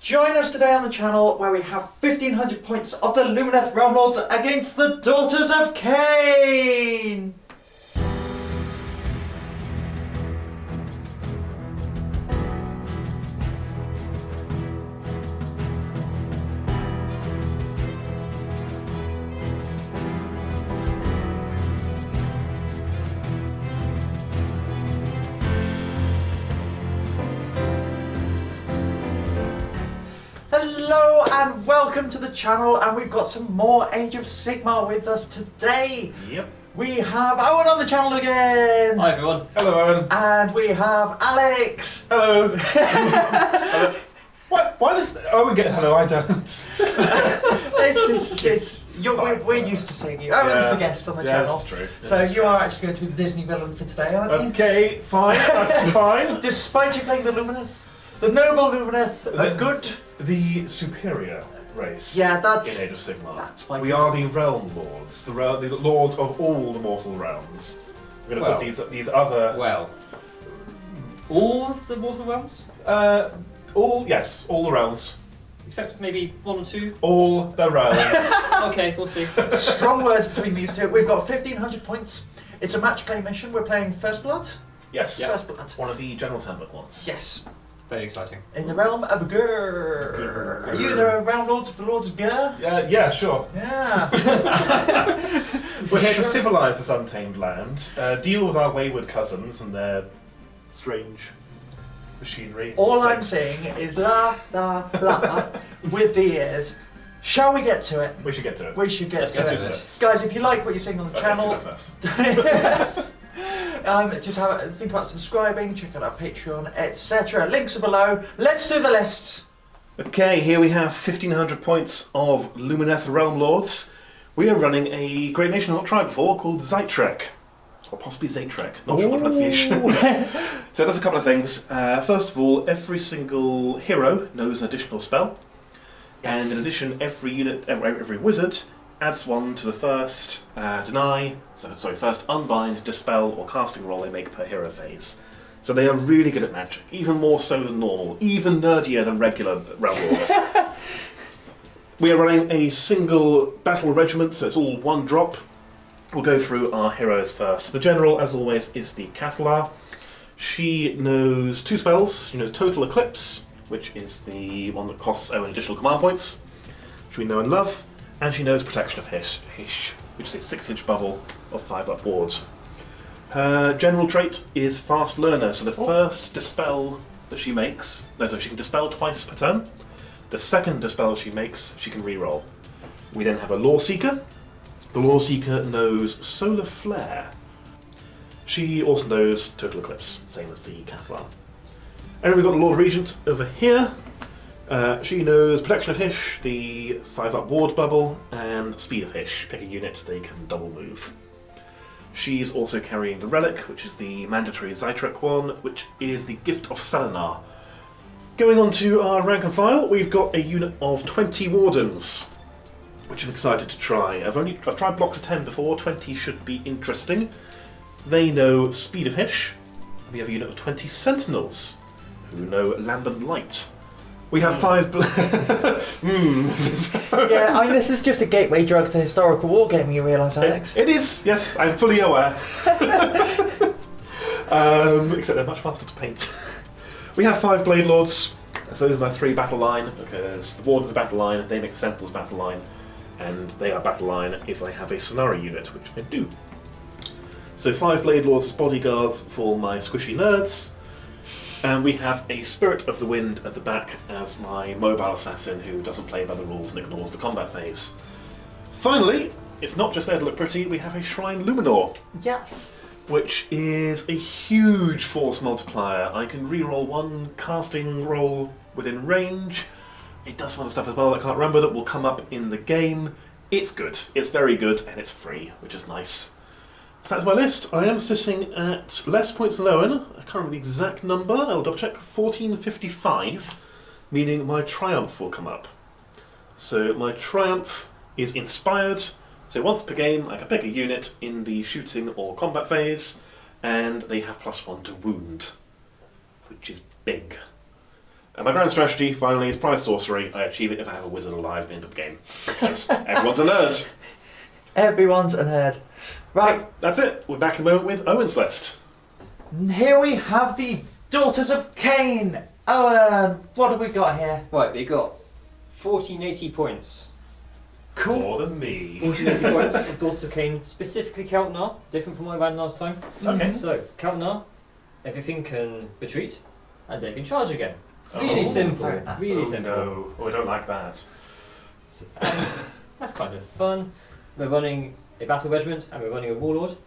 Join us today on the channel where we have 1500 points of the Lumineth Realm Lords against the Daughters of Khaine! Hello and welcome to the channel, and we've got some more Age of Sigmar with us today. Yep. We have Owen on the channel again. Hi everyone. Hello, Owen. And we have Alex. Hello. Hello. Why does Owen get hello? I don't. We're used to seeing you. Owen's the guest on the channel. That's true. So you are actually going to be the Disney villain for today, aren't you? Okay, fine. That's fine. Despite you playing the Lumineth, the noble Lumineth of good. The superior race. Yeah, that's in Age of Sigmar. That's fine. We are the realm lords, the lords of all the mortal realms. We're going to put these other. Well, all of the mortal realms, all the realms. except maybe one or two. All the realms. Okay, we'll see. Strong words between these two. We've got 1500 points. It's a match play mission. We're playing First Blood. Yes. Yeah. First Blood. One of the General's Handbook ones. Yes. Very exciting. In the realm of Gur. Are you the realm lords of the Lords of Gur? Yeah, sure. Yeah. We're here to civilise this untamed land, deal with our wayward cousins and their strange machinery. All I'm saying is la la la with the ears. Shall we get to it? We should get to it. We should get Let's to get it. to it. Guys, if you like what you're seeing on the channel, just think about subscribing, check out our Patreon, etc. Links are below. Let's do the lists. Okay, here we have 1500 points of Lumineth Realm Lords. We are running a great nation I've not tried before called Zytrek. Or possibly Zaytrek, not sure the pronunciation. So it does a couple of things. First of all, every single hero knows an additional spell. Yes. And in addition, every wizard adds one to the first first unbind, dispel, or casting roll they make per hero phase. So they are really good at magic, even more so than normal, even nerdier than regular Realm Lords. We are running a single battle regiment, so it's all one drop. We'll go through our heroes first. The general, as always, is the Cathallar. She knows two spells. She knows Total Eclipse, which is the one that costs Owen additional command points, which we know and love. And she knows Protection of Hysh, which is a 6-inch bubble of 5-up wards. Her general trait is Fast Learner, so the first dispel that she makes, she can dispel twice per turn. The second dispel she makes, she can reroll. We then have a Loreseeker. The Loreseeker knows Solar Flare. She also knows Total Eclipse, same as the Cathallar. And then we've got the Lord Regent over here. She knows Protection of Hysh, the 5-up ward bubble, and Speed of Hysh. Pick a unit, they can double move. She's also carrying the Relic, which is the mandatory Zytrek one, which is the Gift of Salinar. Going on to our rank and file, we've got a unit of 20 Wardens, which I'm excited to try. I've tried blocks of 10 before, 20 should be interesting. They know Speed of Hysh. We have a unit of 20 Sentinels, who know Lambent Light. We have 5 Yeah, I mean, this is just a gateway drug to historical wargaming, you realise, Alex? It is, yes, I'm fully aware. Except they're much faster to paint. We have 5 Blade Lords, so those are my 3 battle line, because the Wardens are battle line, they make the Sentinels battle line, and they are battle line if they have a Scinari unit, which they do. So 5 Blade Lords as bodyguards for my squishy nerds. And we have a Spirit of the Wind at the back as my mobile assassin who doesn't play by the rules and ignores the combat phase. Finally, it's not just there to look pretty, we have a Shrine Luminor. Yeah. Which is a huge force multiplier. I can reroll 1 casting roll within range. It does some other stuff as well I can't remember that will come up in the game. It's good, it's very good, and it's free, which is nice. So that's my list. I am sitting at less points than Owen. I can't remember the exact number. I'll double check. 1455, meaning my triumph will come up. So my triumph is inspired. So once per game, I can pick a unit in the shooting or combat phase, and they have +1 to wound, which is big. And my grand strategy, finally, is prize sorcery. I achieve it if I have a wizard alive at the end of the game. Because everyone's a nerd. Everyone's a nerd. Right, That's it. We're back in a moment with Owen's list. here we have the Daughters of Khaine. Owen, what have we got here? Right, we got 1480 points. Cool. More than me. 1480 points of Daughters of Khaine, specifically Cathallar, different from what I ran last time. Okay. So, Cathallar, everything can retreat, and they can charge again. Really Oh. simple. Very nice. Really Oh, simple. no. Oh, I don't like that. That's kind of fun. We're running a battle regiment and we're running a warlord.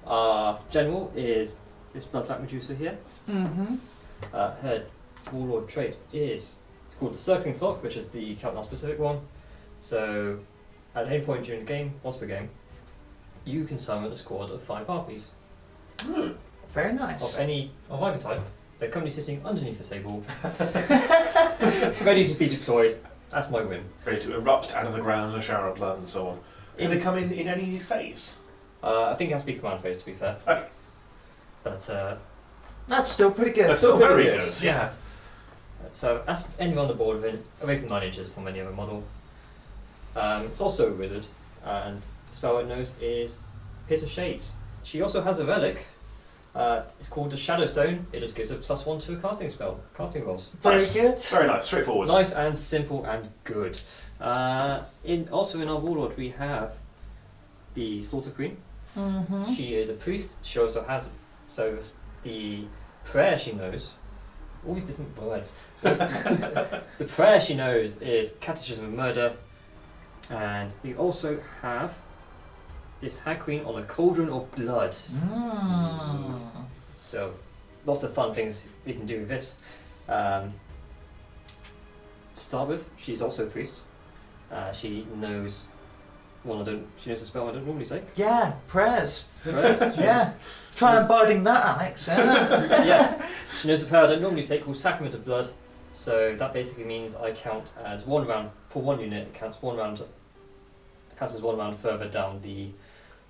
Our general is this blood fat reducer here. Mm-hmm. Her warlord trait is called the circling flock, which is the Cathallar specific one. So at any point during the game, once per game, you can summon a squad of 5 harpies Very nice. of either type. They're currently sitting underneath the table, ready to be deployed. That's my win. Ready to erupt out of the ground in a shower of blood and so on. Can they come in any phase? I think it has to be command phase, to be fair. Okay. But That's still pretty good. That's still very very good. good. Yeah. so as anywhere on the board away from 9 inches from any other model. It's also a wizard, and the spell it knows is Pit of Shades. She also has a relic. It's called the Shadow Stone. It just gives a +1 to a casting rolls. Very Nice. good. Very nice. Straightforward. Nice and simple and good. Also in our warlord we have the Slaughter Queen. Mm-hmm. She is a priest. She also has the prayer she knows. All these different words. The prayer she knows is Catechism of Murder, and we also have this Hag Queen on a Cauldron of Blood. Mm. So lots of fun things we can do with this. To start with, she's also a priest. She knows she knows the spell I don't normally take. Yeah, prayers. Prayers. Yeah. Try embodying that, Alex. Yeah. Yeah, she knows the prayer I don't normally take called Sacrament of Blood. So that basically means I count as 1 round for 1 unit. It counts 1 round. It counts as 1 round further down the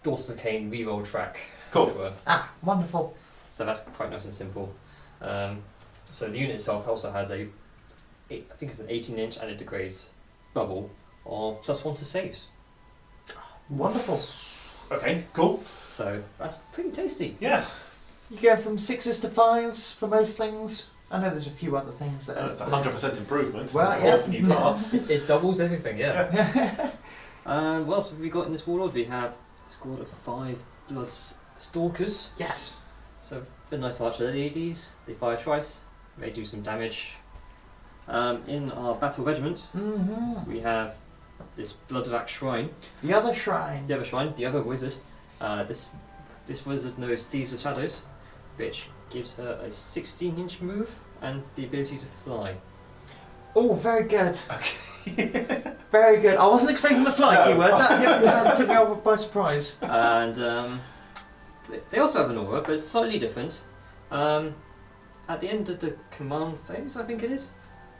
Daughters of Khaine reroll track, Cool. as it were. Ah, wonderful. So that's quite nice and simple. So the unit itself also has I think it's an 18-inch and it degrades bubble of +1 to saves. Wonderful. Okay, cool. So that's pretty tasty. Yeah. You go from 6s to 5s for most things. I know there's a few other things that That's a 100% improvement. Well, That's yeah. awesome new class. It doubles everything, yeah. Yeah. What else have we got in this warlord? We have a squad of 5 blood stalkers. Yes. So they're nice archer ladies. They fire twice. They do some damage. In our battle regiment, Mm-hmm. we have this Bloodvac shrine. The other shrine. The other shrine, the other wizard. This wizard knows Steeds of Shadows, which gives her a 16-inch move and the ability to fly. Oh, very good. Okay. Very good. I wasn't expecting the fly No. keyword. That took me over by surprise. And they also have an aura, but it's slightly different. At the end of the command phase, I think it is,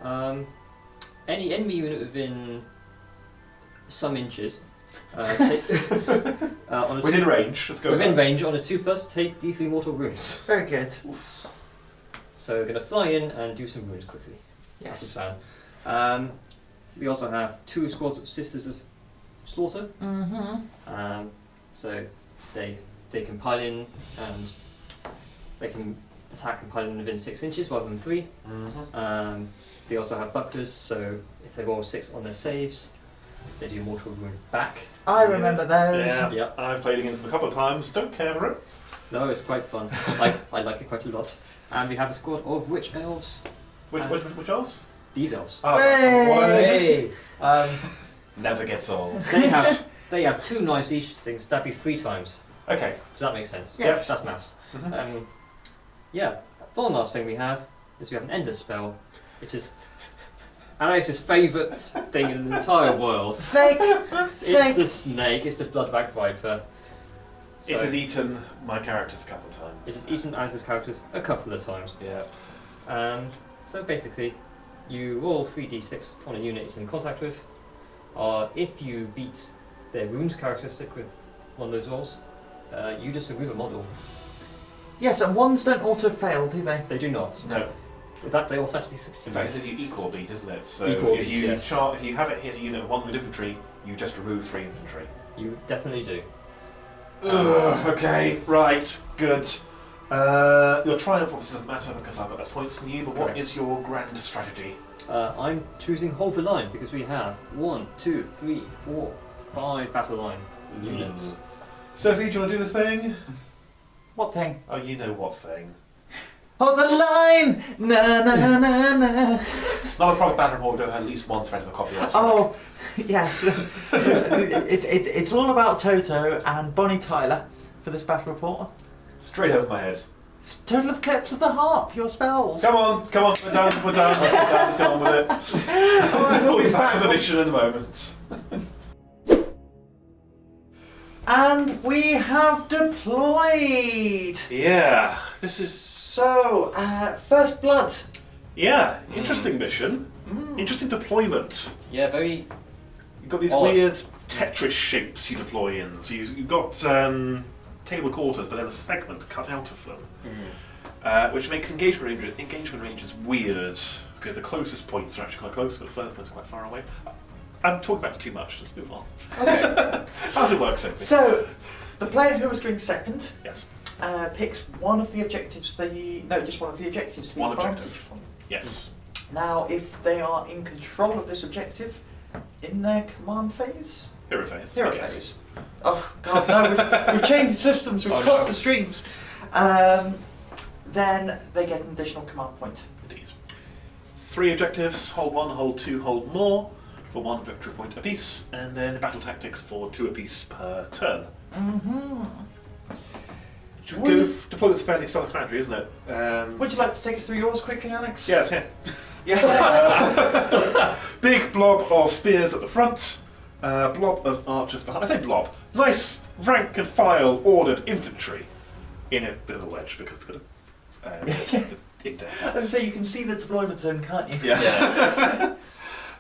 any enemy unit within some inches on a Within range. Let's go. with within that. range on a 2+, take D3 mortal wounds. Very good. So we're going to fly in and do some wounds quickly. That's the Yes. plan. We also have 2 squads of Sisters of Slaughter. Mm-hmm. So they can pile in and they can attack and pile in within 6 inches rather than 3. Mhm. They also have bucklers, so if they roll 6 on their saves, they do mortal wound back. I remember those. Yeah. Yep. I've played against them a couple of times. Don't care for it. No, it's quite fun. I like it quite a lot. And we have a squad of witch elves. Which elves? These elves. Oh, Hey! Hey! Never gets old. They have 2 knives each. They can stab you 3 times. Okay. Does that make sense? Yes. That's maths. Mhm. Yeah. The one last thing we have is we have an Ender spell, which is Alex's favourite thing in the entire world. Snake! It's Snake! the snake. It's the Bloodback Viper. It has eaten my characters a couple of times. It has eaten Alex's characters a couple of times. Yeah. So basically, you roll 3d6 on a unit it's in contact with. If you beat their wounds characteristic with one of those rolls, you just remove a model. Yes, and ones don't auto-fail, do they? They do not. No. With that, they automatically succeed. In fact, it's if you equal beat, isn't it? So Equal if beat, you yes. if you have it hit a unit of 1 with infantry, you just remove 3 infantry. You definitely do. Ugh, okay, right, good. Your triumph obviously doesn't matter because I've got less points than you, but what Correct. is your grand strategy? I'm choosing hold the line because we have 1, 2, 3, 4, 5 battle line units. Sophie, do you want to do the thing? What thing? Oh, you know what thing. Oh, the line! Na na na na. It's not a proper battle report, we don't have at least one thread of a copy of that. Oh, yes. It's all about Toto and Bonnie Tyler for this battle report. Straight over my head. It's Total Eclipse of the Harp, your spells. Come on, we're done, we're done, let's get on with it. We'll be back to the mission in a moment. And we have deployed. Yeah, this is... So, First Blood. Yeah, interesting mission. Mm. Interesting deployment. Yeah, very. You've got these Odd. weird Tetris shapes you deploy in. So you've got table quarters, but then a segment cut out of them, which makes engagement ranges weird because the closest points are actually quite close, but the further points are quite far away. I'm talking about this too much. Let's move on. Okay. How does it work, Sophie? So, the player who is going second Yes. picks one of the objectives just one of the objectives to be One granted. objective. Yes. Now, if they are in control of this objective in their command phase, Hero phase. hero I guess. phase. Oh God, no! We've changed systems. We've Oh, crossed no. the streams. Then they get an additional command point. Indeed. 3 objectives: hold 1, hold 2, hold more, for 1 victory point apiece, and then battle tactics for 2 apiece per turn. Mm-hmm. Should we go deployment's fairly self-explanatory, isn't it? Would you like to take us through yours quickly, Alex? Yeah, it's here. Yeah. Big blob of spears at the front, blob of archers behind. I say blob. Nice rank and file ordered infantry in a bit of a wedge because we could have dig there. I was going to say, you can see the deployment zone, can't you? Yeah.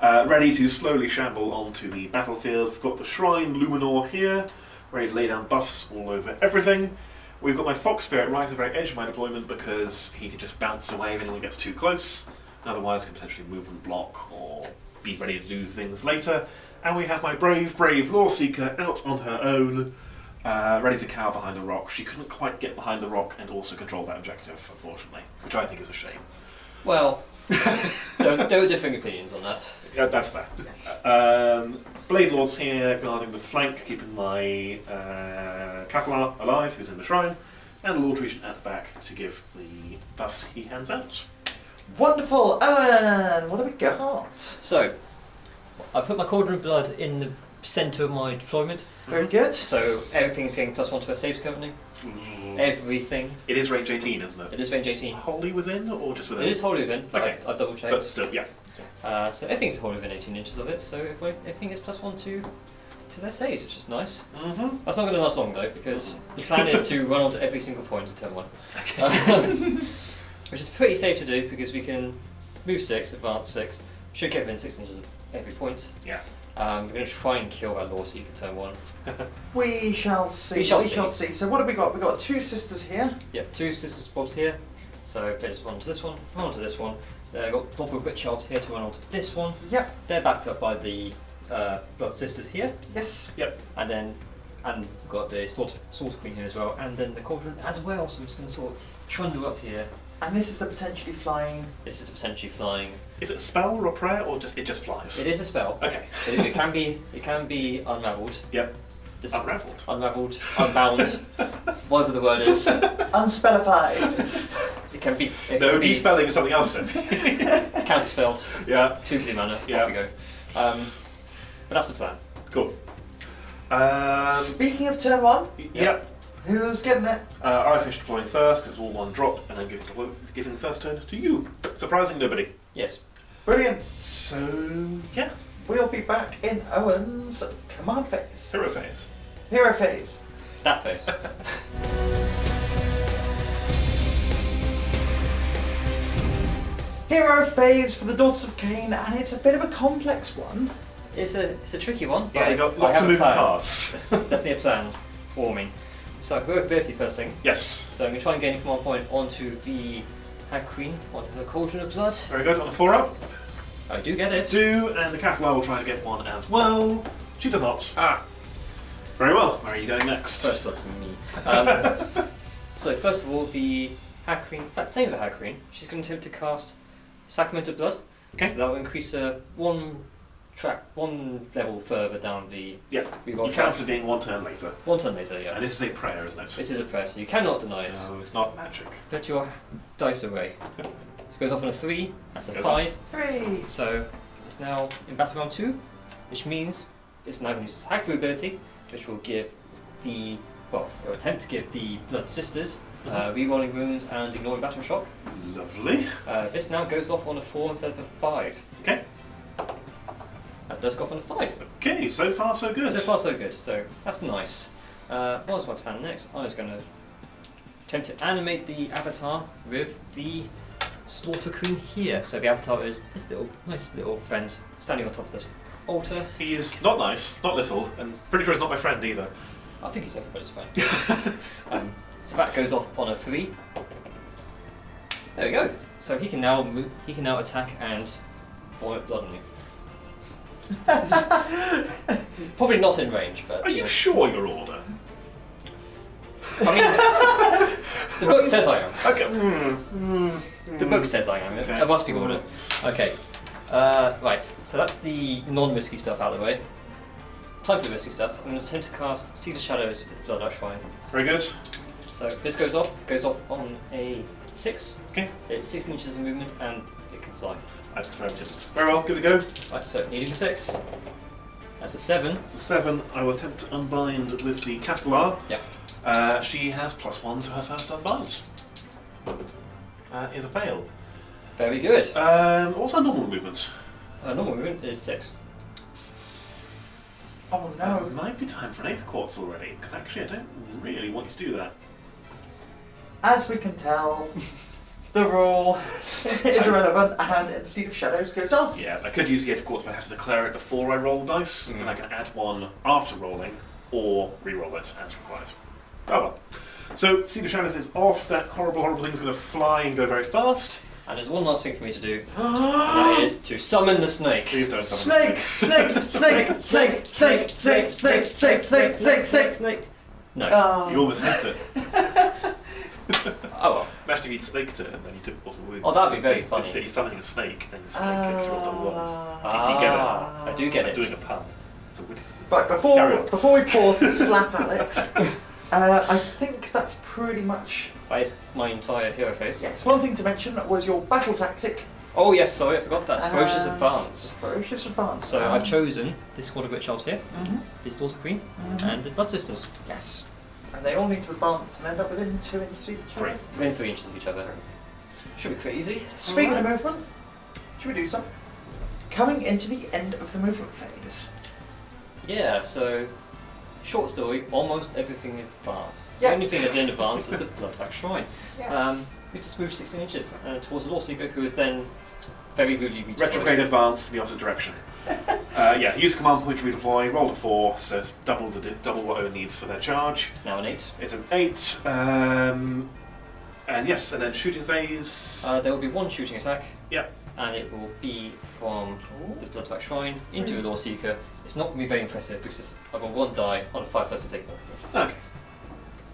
Ready to slowly shamble onto the battlefield. We've got the Shrine Luminor here, ready to lay down buffs all over everything. We've got my Fox Spirit right at the very edge of my deployment because he can just bounce away if anyone gets too close. Otherwise, can potentially move and block or be ready to do things later. And we have my brave Loreseeker out on her own, ready to cower behind a rock. She couldn't quite get behind the rock and also control that objective, unfortunately, which I think is a shame. Well, there are differing opinions on that. Yeah, that's fair. Yes. Bladelords here guarding the flank, keeping my Cathallar alive, who's in the shrine, and the Lord Regent at the back to give the buffs he hands out. Wonderful. Owen, what do we got? So, I put my Cauldron of Blood in the centre of my deployment, Very good. so everything's getting +1 to their saves currently. Everything. It is range 18, isn't it? It is range 18. Wholly within or just within? It is wholly within, but Okay. I double But checked. still, yeah. So everything's wholly within 18 inches of it, so everything is +1 to their saves, which is nice. Mm-hmm. That's not going to last long though, because the plan is to run onto every single point in turn 1. Which is pretty safe to do because we can move 6, advance 6, should get within 6 inches of every point. Yeah. We're going to try and kill that Loreseeker turn 1. We shall see. We shall see. So what have we got? We've got 2 sisters here. Yep, 2 sisters blobs here. So fit this one to this one to this one. I've got blob with witch elves here to run onto this one. Yep. They're backed up by the blood sisters here. Yes. And we've got the slaughter queen here as well, and then the cauldron as well. So I'm just going to sort of trundle up here. And this is the potentially flying. This is potentially flying. Is it a spell or a prayer or just it just flies? It is a spell. Okay. So it can be unravelled. Yep. Just Unravelled. unbound, whatever the word is. Unspellified. It can be. It No, can be despelling is something else. counterspelled. Yeah. 2 blue mana. Yeah. Off we go. But that's the plan. Cool. Speaking of turn 1, Yep. who's getting it? I fish deploying first because it's all one drop, and then giving the first turn to you. Surprising nobody. Yes. Brilliant. So yeah, We'll be back in Owen's command phase. hero phase. Hero phase. That face. Hero phase for the Daughters of Khaine, and it's a bit of a complex one. It's a tricky one. Yeah, but you got I lots have of a moving plan. parts. It's definitely a plan for me. So heroic ability first thing. Yes. So I'm going to try and gain a command point onto the Hag Queen on the Cauldron of Blood. Very good. On the 4-up. I do get it. And the Cathallar will try to get one as well. She does not. Very well. Where are you going next? First blood to me. So first of all, the Hag Queen, same with the Hag Queen, she's going to attempt to cast Sacrament of Blood. Okay. So that will increase her one level further down the reroll You track. count it being 1 turn later. 1 turn later, yeah. And this is a prayer, isn't it? This is a prayer, so you cannot deny it. No, it's not magic. Put your dice away. It goes off on a 3, that's a Goes 5. 3. So it's now in battle round 2, which means it's now going to use its Hag ability, which will give the, or attempt to give the Blood Sisters rerolling wounds and ignoring battle shock. Lovely. This now goes off on a 4 instead of a 5. Okay. That does go off on a 5. Okay, so far so good. So far so good, so that's nice. What was my plan next? I was going to attempt to animate the avatar with the Slaughter Queen here. So the avatar is this nice little friend standing on top of the altar. He is not nice, not little, and pretty sure he's not my friend either. I think he's everybody's friend. So that goes off on a 3. There we go. So he can now move. He can now attack and vomit blood on you. Probably not in range, but. Are you sure you're order? I mean, the book says I am. Okay. The book says I am. Okay. I must be order. Okay. Right. So that's the non-risky stuff out of the way. Time for the risky stuff. I'm going to attempt to cast Seed of Shadows with the Blood Ash Shrine. Very good. So this goes off on a 6. Okay. It's 16 inches of movement and it can fly. I prefer him to. Very well, good to go. Right, so needing a 6. That's a 7. It's a 7. I will attempt to unbind with the Cathallar. Yeah. She has +1 to her first unbind. Is a fail. Very good. What's her normal movement? Normal movement is 6. Oh no. It might be time for an 8th quartz already, because actually I don't really want you to do that. As we can tell, the rule is irrelevant and the Seed of Shadows goes off. Yeah, I could use the 8th quartz, but I have to declare it before I roll the dice, and I can add 1 after rolling, or re-roll it as required. Oh well. So, Seed of Shadows is off, that horrible thing's going to fly and go very fast. And there's one last thing for me to do, and that is to summon the snake. Please don't summon Snake. No. You almost hit it. Oh well. Imagine if you'd snaked it and then you took all the wounds. Oh, that'd be very funny. Instead, you're summoning a snake and the snake kicks you on the once. Ah, Do you get it? I do get I'm it. doing a pun. It's a witty. Right, before we pause and slap Alex, I think that's pretty much. That is my entire hero phase. Yes, one thing to mention was your battle tactic. Oh yes, sorry, I forgot that. Ferocious Advance. Ferocious Advance. So I've chosen this squad of Witch Elves here, Mhm. the Slaughter Queen, and the Blood Sisters. Yes. And they all need to advance and end up within 2 inches of each other. Within 3 inches of each other. Should be crazy. Speaking of movement, should we do some? Coming into the end of the movement phase. Yeah, so short story, almost everything advanced. Yeah. The only thing that didn't advance was the Bloodback Shrine. Yes. We just moved 16 inches towards the Loreseeker, who was then very rudely redeployed. Retrograde advance in the opposite direction. Yeah, use command point to redeploy, roll a 4, so it's double what Owen needs for their charge. It's now an 8. It's an 8, and yes, and then shooting phase. There will be 1 shooting attack. Yep. And it will be from the Bloodback Shrine into a Loreseeker. It's not going to be very impressive because I've got 1 die on a 5+ to take it. Okay.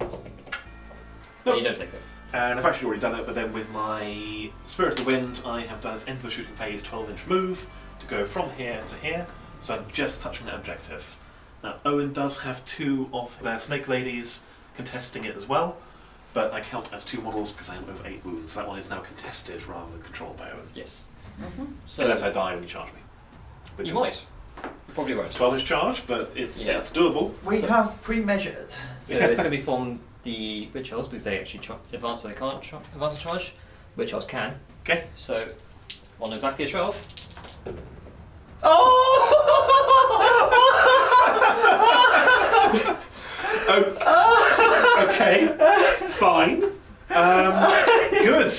And you don't take it. And I've actually already done it, but then with my Spirit of the Wind, I have done its end of the shooting phase 12-inch move to go from here to here, so I'm just touching that objective. Now, Owen does have 2 of their Snake Ladies contesting it as well, but I count as 2 models because I am over 8 wounds. That one is now contested rather than controlled by Owen. Yes. So unless I die when you charge me. Which You might. You probably won't. It's 12-inch charge, but it's Yeah. it's doable. We have pre-measured. So it's going to be from the Witch Elves because they actually advance, so they can't advance a charge. Witch Elves can. Okay. So, on exactly a 12. Oh! Okay. Fine. Good.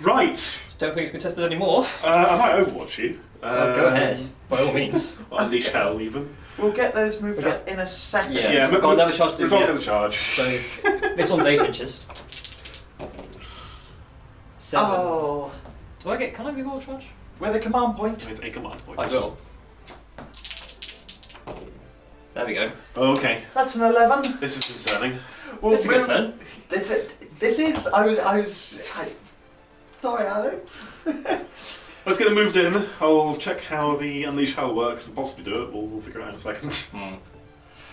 Right. Don't think it's contested anymore. I might Overwatch you. Go ahead, by all means. Or Unleash Hell, even. We'll get those moved up in a second. Yes. Yeah, Got another charge to do, resolve yeah. the charge. So, this one's 8 inches. 7. Oh. Can I reroll charge? With a command point. With a command point. I will. There we go. Okay, That's an 11. this is concerning. Well, This is a good turn. This is. Sorry, Alex. Let's get it moved in. I'll check how the Unleash Hell works and possibly do it. We'll figure it out in a second.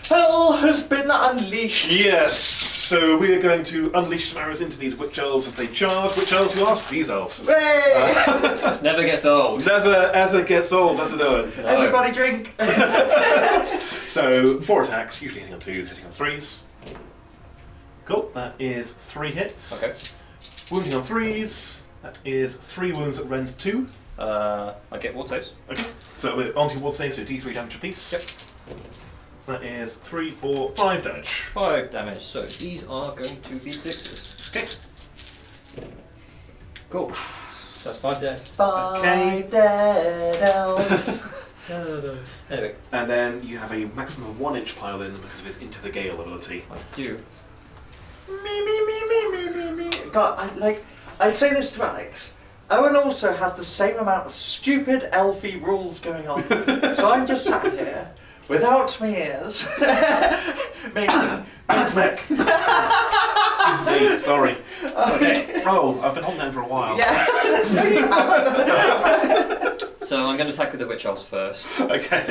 Hell has been unleashed. Yes, so we are going to unleash some arrows into these witch elves as they charge. Which elves, you ask? These elves. Hooray! Never gets old. Never ever gets old, does it, Owen? No. Everybody drink. So 4 attacks, usually hitting on 2s, hitting on 3s. Cool, that is 3 hits. Okay. Wounding on 3s, that is 3 wounds at rend 2. I get ward saves. Okay, so we're on to ward save, so d3 damage apiece. Yep. So that is 3, 4, 5 damage. 5 damage. So these are going to be 6s. Okay. Cool. So that's 5 dead. Five dead elves. Anyway, And then you have a maximum of 1 inch pile in because of his Into the Gale ability. I do. Me. God, I'd say this to Alex. Owen also has the same amount of stupid elfie rules going on. So I'm just sat here without my ears. Mech! Excuse me, sorry. Okay. Roll, I've been holding that for a while. Yeah. So I'm going to attack with the witch elves first. Okay.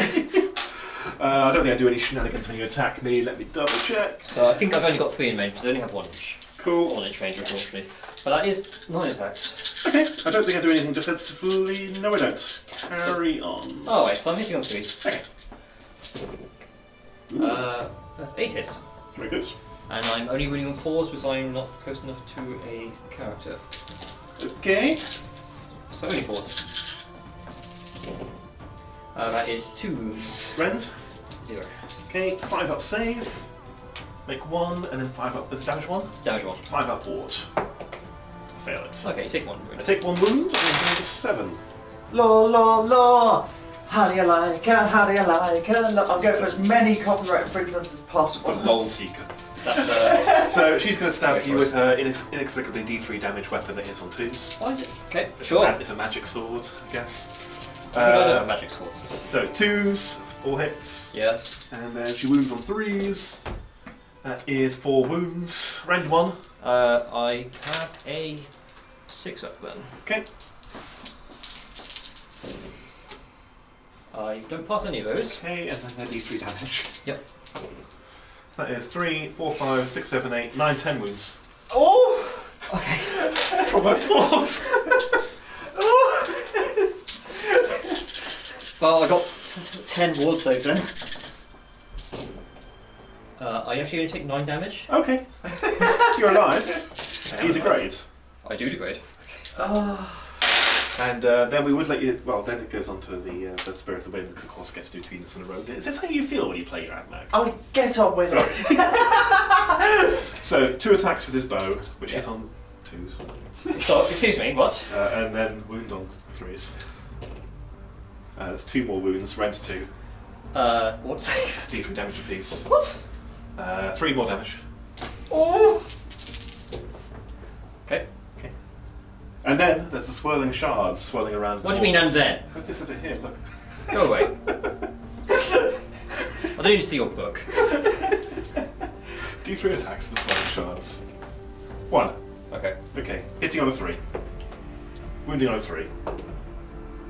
I don't think I do any shenanigans when you attack me. Let me double check. So I think I've only got 3 in range because I only have 1 inch. Cool. 1 inch range, unfortunately. But that is 9 attacks. Okay, I don't think I do anything defensively. No, I don't. Carry on. Oh wait, so I'm hitting on 3s. Okay. That's 8 hits. Very good. And I'm only winning on 4s because I'm not close enough to a character. Okay. So only 4s. That is 2 wounds. Rend. 0. Okay, 5 up save. Make 1, and then 5 up. Is it damage 1? Damage 1. 5 up ward. Fail it. Okay, you take 1 wound. I take 1 wound, and then go to 7. Law. How do you like it? How do you like it? I'll go for as many copyright infringements as The possible. Loreseeker. That's So she's going to stab Wait you for with her inexplicably D3 damage weapon that hits on 2s. Why is it? Okay, It's sure. It's a magic sword, I guess. I think I don't have magic swords. So 2s, that's 4 hits. Yes. And then she wounds on 3s. That is 4 wounds. Rend 1. I have a 6 up then. Okay. I don't pass any of those. Okay, and then they're D3 damage. Yep. So that is 3, 4, 5, 6, 7, 8, 9, 10 wounds. Oh! Okay. From my sword! Well, I got 10 ward saves then. I actually only take 9 damage. Okay. You're alive. You degrade. I do degrade. Oh. And then we would let you. Well, then it goes on to the Spirit of the Wind, because of course it gets to do 2 units in a row. Is this how you feel when you play your Mag? I'll get on with it. So 2 attacks with his bow, which Yeah. hit on 2s, So, excuse me, what? and then wound on 3s. There's 2 more wounds, rend 2, What? D3 damage apiece. What? 3 more damage. Oh! Okay. Okay. And then there's the swirling shards swirling around. What do you mean, and then? This is it here, look. Go away. I don't need to see your book. D3 attacks the swirling shards. 1. Okay. Okay. Hitting on a 3. Wounding on a 3.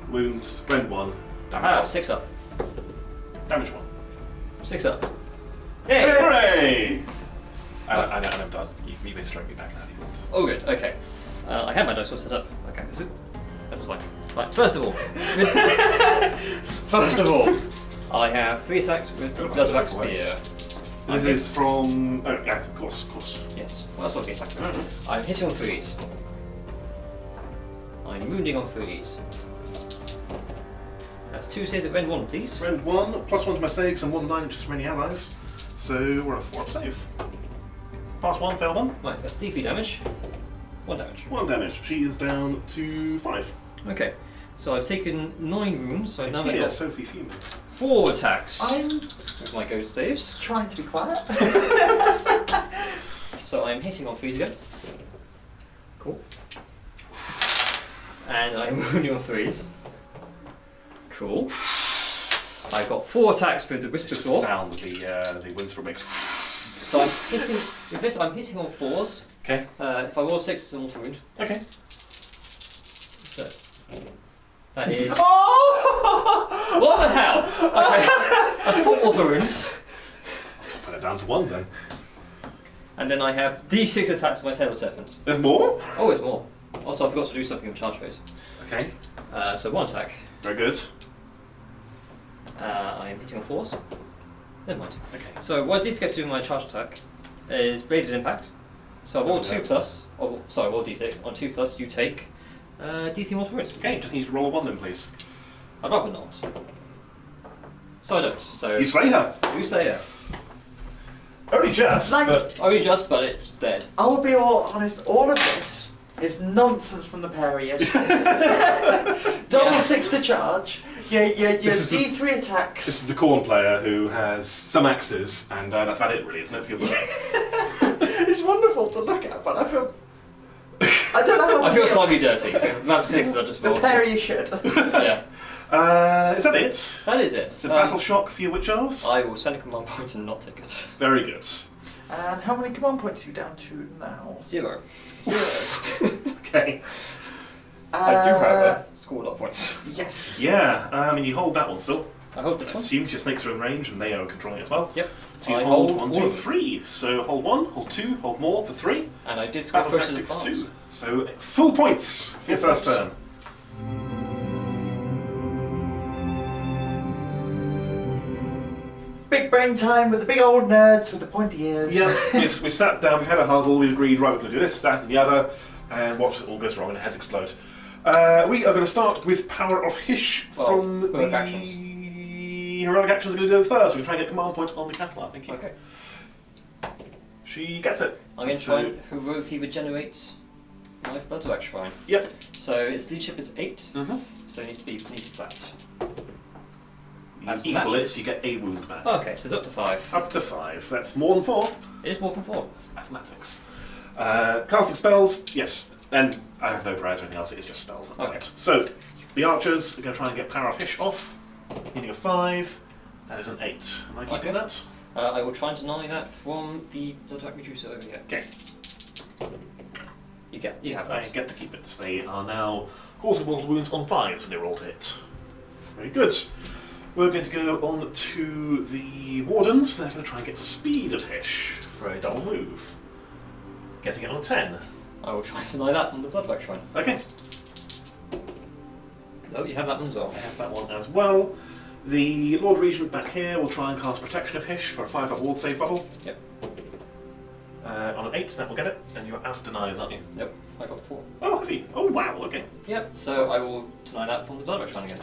Wounds, rend 1. Damage 1. 6 up. Damage 1. 6 up. Yay! Hooray! And I'm done. You may strike me back now if you want. Oh, good. Okay. I have my dice all set up. Okay. That's fine. Right. First of all, I have 3 attacks with the Bloodback Spear. This is from. Oh, yes, of course. Yes. Well, that's what the attacks are. I'm hitting on 3s. I'm wounding on 3s. That's 2 saves at rend 1, please. Rend 1, +1 to my saves, and 1 9 just from any allies. So we're a 4 up save. Pass 1, fail 1. Right. That's D3 damage. 1 damage. 1 damage. She is down to 5. Okay. So I've taken 9 wounds. So now I've Yeah, got Sophie fuming. 4 attacks. I'm With my ghost saves. trying to be quiet. So I'm hitting on 3s again. Cool. And I'm only on 3s. Cool. I've got 4 attacks with the Whisper Just Claw. sound the windstorm makes. So I'm hitting, with this I'm hitting on 4s. Okay. If I roll 6, it's a mortal wound. Okay. So, that is... Oh! What the hell? Okay, that's 4 mortal wounds. Just put it down to 1 then. And then I have D6 attacks with my Tail of Serpents. There's more? Oh, it's more. Also, I forgot to do something with charge phase. Okay. So 1 attack. Very good. I am hitting on 4s. Never mind. Okay. So what I did forget to do with my charge attack is Bladed Impact. So I roll 2 plus, or sorry, roll D6. On 2 plus, you take D3 mortal wounds. Okay, just need to roll a 1 then, please. I'd rather not. So I don't. So You slay her. you stay here. Only just, Like- but Only just, but it's dead. I'll be all honest, all of this is nonsense from the parry-ish. Double Yeah. 6 to charge. Your This is the- D3 attacks. this is the corn player who has some axes, and that's about it, really, isn't it? For your It's wonderful to look at, but I feel. I don't know how to I feel slightly dirty. The magic 6s I just The rolled. parry should. Yeah, Is that it? that is it. It's a battle shock for your witch elves. I will spend a command point and not take it. Very good. And how many command points are you down to now? 0. Okay. I do, however, score a lot of points. Yes. Yeah, and you hold that one still. I hold I this one. assume your snakes are in range and they are controlling it as well. Yep. So you I hold hold 1, all 2, of them. 3. So hold 1, hold 2, hold more for 3. And I did score Battle first tactic for advance. 2. So full points for your Full first points. turn. Big brain time with the big old nerds with the pointy ears. Yeah, we've sat down, we've had a huddle, we've agreed, right, we're going to do this, that, and the other, and watch it all goes wrong and heads explode. We are going to start with Power of Hysh Well, from the heroic actions. heroic actions. Are going to do this first. We're going to try and get command point on the Cathallar. Thank you. Okay. She gets it. I'm going to try and heroically regenerate my Bloodwax Shrine. Yep. So its leadership is 8, Mm-hmm. so it needs to be flat. As That's equal magic. it, you get a wound back. Okay, so it's up to 5. Up to 5. That's more than 4. It is more than 4. That's mathematics. Casting spells, yes. And I have no prayers or anything else, it is just spells. At the Okay. moment. So, the archers are going to try and get Power of Hysh off. Needing a 5. That is an 8. Am I keeping Okay. that? I will try and deny that from the Bloodwax Reducer over here. Okay. You have I that. get to keep it. They are now causing mortal wounds on 5s when they roll to hit. Very good. We're going to go on to the Wardens. They're going to try and get Speed of Hysh for a double move. Getting it on a 10. I will try and deny that from the Bloodwax Shrine. Okay, Oh, you have that one as well. I have that one as well. The Lord Regent back here will try and cast Protection of Hysh for a 5-up ward save bubble. Yep. On an 8, that will get it, and you're out of denies, aren't you? Yep, I got 4. Oh, have you? Oh, wow, okay. Yep, so I will deny that from the Bloodwax Shrine again.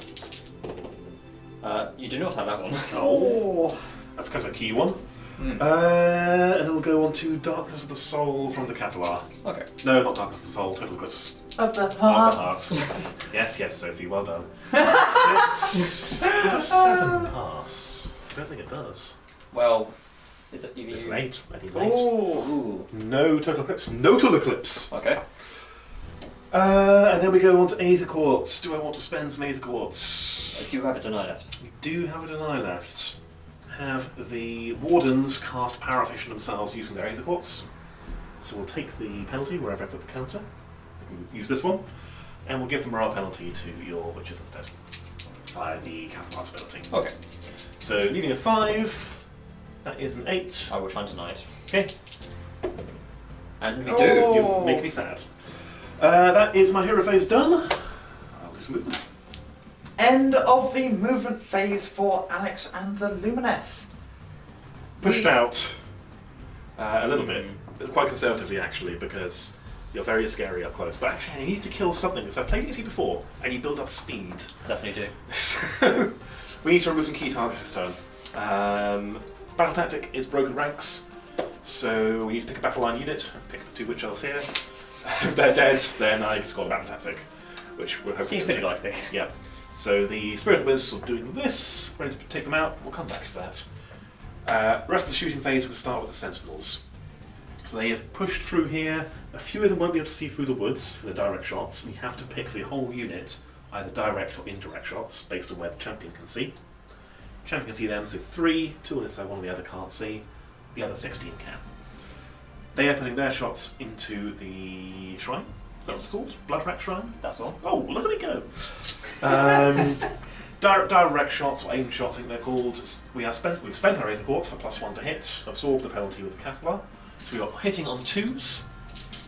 You do not have that one. Oh, that's kind of a key one. Hmm. And it'll go on to Darkness of the Soul from the Cathallar. Okay. No, not Darkness of the Soul, Total Eclipse. Of the Of the heart. Heart. Yes, Sophie, well done. 6. Does a 7 pass? I don't think it does. Well, is it either It's you? an 8. I need an 8. Ooh. No Total Eclipse. No Total Eclipse. Okay. And then we go on to Aether Quartz. Do I want to spend some Aether Quartz? I do have a deny left. We do have a deny left. Have the Wardens cast Power of Hysh on themselves using their Aether Quartz. So we'll take the penalty wherever I put the counter. We can use this one. And we'll give the morale penalty to your witches instead. Via the Cathallar's ability. Okay. So needing a 5. That is an 8. I will try and deny it. Okay. And we Oh. do. You make me sad. That is my hero phase done. I'll do some movement. End of the movement phase for Alex and the Lumineth. Pushed out a little bit. Quite conservatively, actually, because you're very scary up close. But actually, I need to kill something, because I've played against you before, and you build up speed. Definitely do. So, we need to remove some key targets this turn. Battle tactic is broken ranks, so we need to pick a battle line unit, pick the 2 witch elves here. If they're dead, then I score the battle tactic, which we're hoping Seems to pretty do. likely. Yeah. So the Spirit of Wizards are doing this, ready to take them out, we'll come back to that. Rest of the shooting phase, we'll start with the Sentinels. So they have pushed through here. A few of them won't be able to see through the woods for the direct shots, and you have to pick for the whole unit either direct or indirect shots based on where the champion can see. Champion can see them, so 3, 2 on this side, 1 on the other can't see. The other 16 can. They are putting their shots into the shrine. Is that what it's called? Blood Rack Shrine? That's all. Oh, look at it go! Direct shots, or aim shots, I think they're called. We've spent our Aether Quartz for +1 to hit, absorb the penalty with the Cathallar. So we've got hitting on 2s,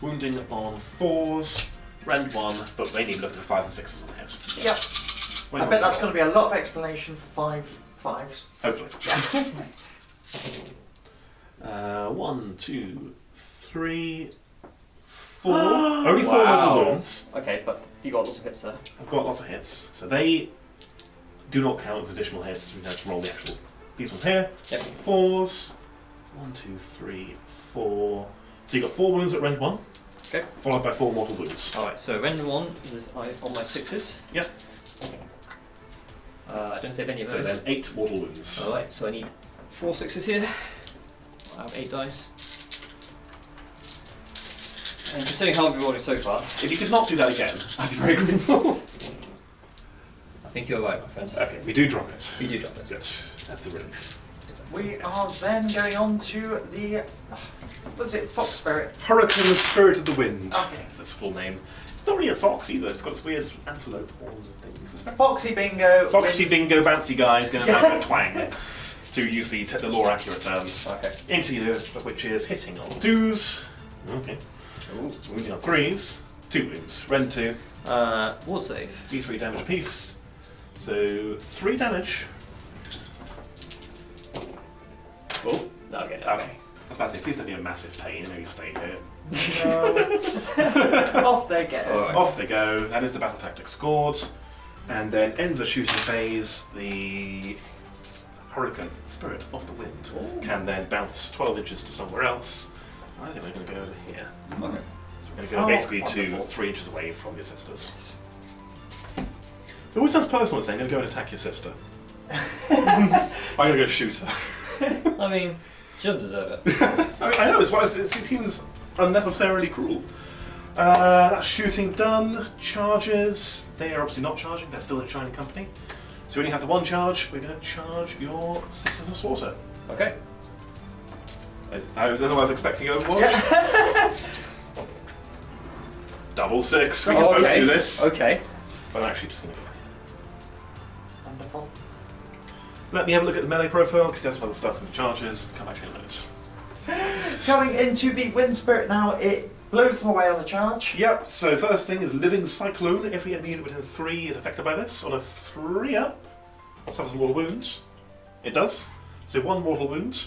wounding on 4s, rend 1, but mainly looking for 5s and 6s on the hit. Yep. I bet that's going to be a lot of explanation for 5s. Hopefully. 1, 2, 3, 4. Only 4 mortal wounds. Okay, but you got lots of hits there. I've got lots of hits, so they do not count as additional hits. We have to roll the actual. These ones here. Yep. 4s. 1, 2, 3, 4. So you got 4 wounds at rend 1. Okay. Followed by 4 mortal wounds. Alright, so rend 1 is on my 6s. Yep. I don't save any of So those. then 8 mortal wounds. Alright, so I need 4 6s here. I have 8 dice. And considering how I've been rolling so far, If you could not do that again, I'd be very grateful. I think you're right, my friend. Okay, we do drop it. We do drop it. Good. That's a relief. We are then going on to the... what is it? Fox Spirit. Hurakan, Spirit of the Wind. Okay. That's its full name. It's not really a fox either. It's got this weird antelope horn thing. Foxy Bingo. Foxy bingo bouncy guy is going to have a twang, to use the lore accurate terms. Okay. Into you, which is hitting on 2s. Okay. Wounding on 3s. 2 wounds. Rend 2. Ward save. D3 damage apiece. So 3 damage. Oh. Okay. Okay. I was about to say, please don't be a massive pain. Maybe stay here. Off they go. Alright. Off they go. That is the battle tactics scored. And then end the shooting phase. The Hurakan, Spirit of the Wind, can then bounce 12 inches to somewhere else. I think we're going to go over here. Okay. So we're going to go basically wonderful. to 3 inches away from your sisters. It always sounds personal saying, I'm going to go and attack your sister. I'm going to go shoot her. I mean, she doesn't deserve it. I know, it seems unnecessarily cruel. That's shooting done. Charges. They are obviously not charging, they're still in Shining Company. So we only have the 1 charge. We're going to charge your Sisters of Slaughter. Okay. I don't know what I was expecting Overwatch. Double 6. We can both do this. Okay. But I'm actually just going to go. Wonderful. Let me have a look at the melee profile, because there's some other stuff in the charges. Come back to you in a minute. Coming into the Wind Spirit now, it blows them away on the charge. Yep, so first thing is Living Cyclone. Every enemy unit within 3 is affected by this. On a 3-up, suffers a mortal wound. It does. So 1 mortal wound.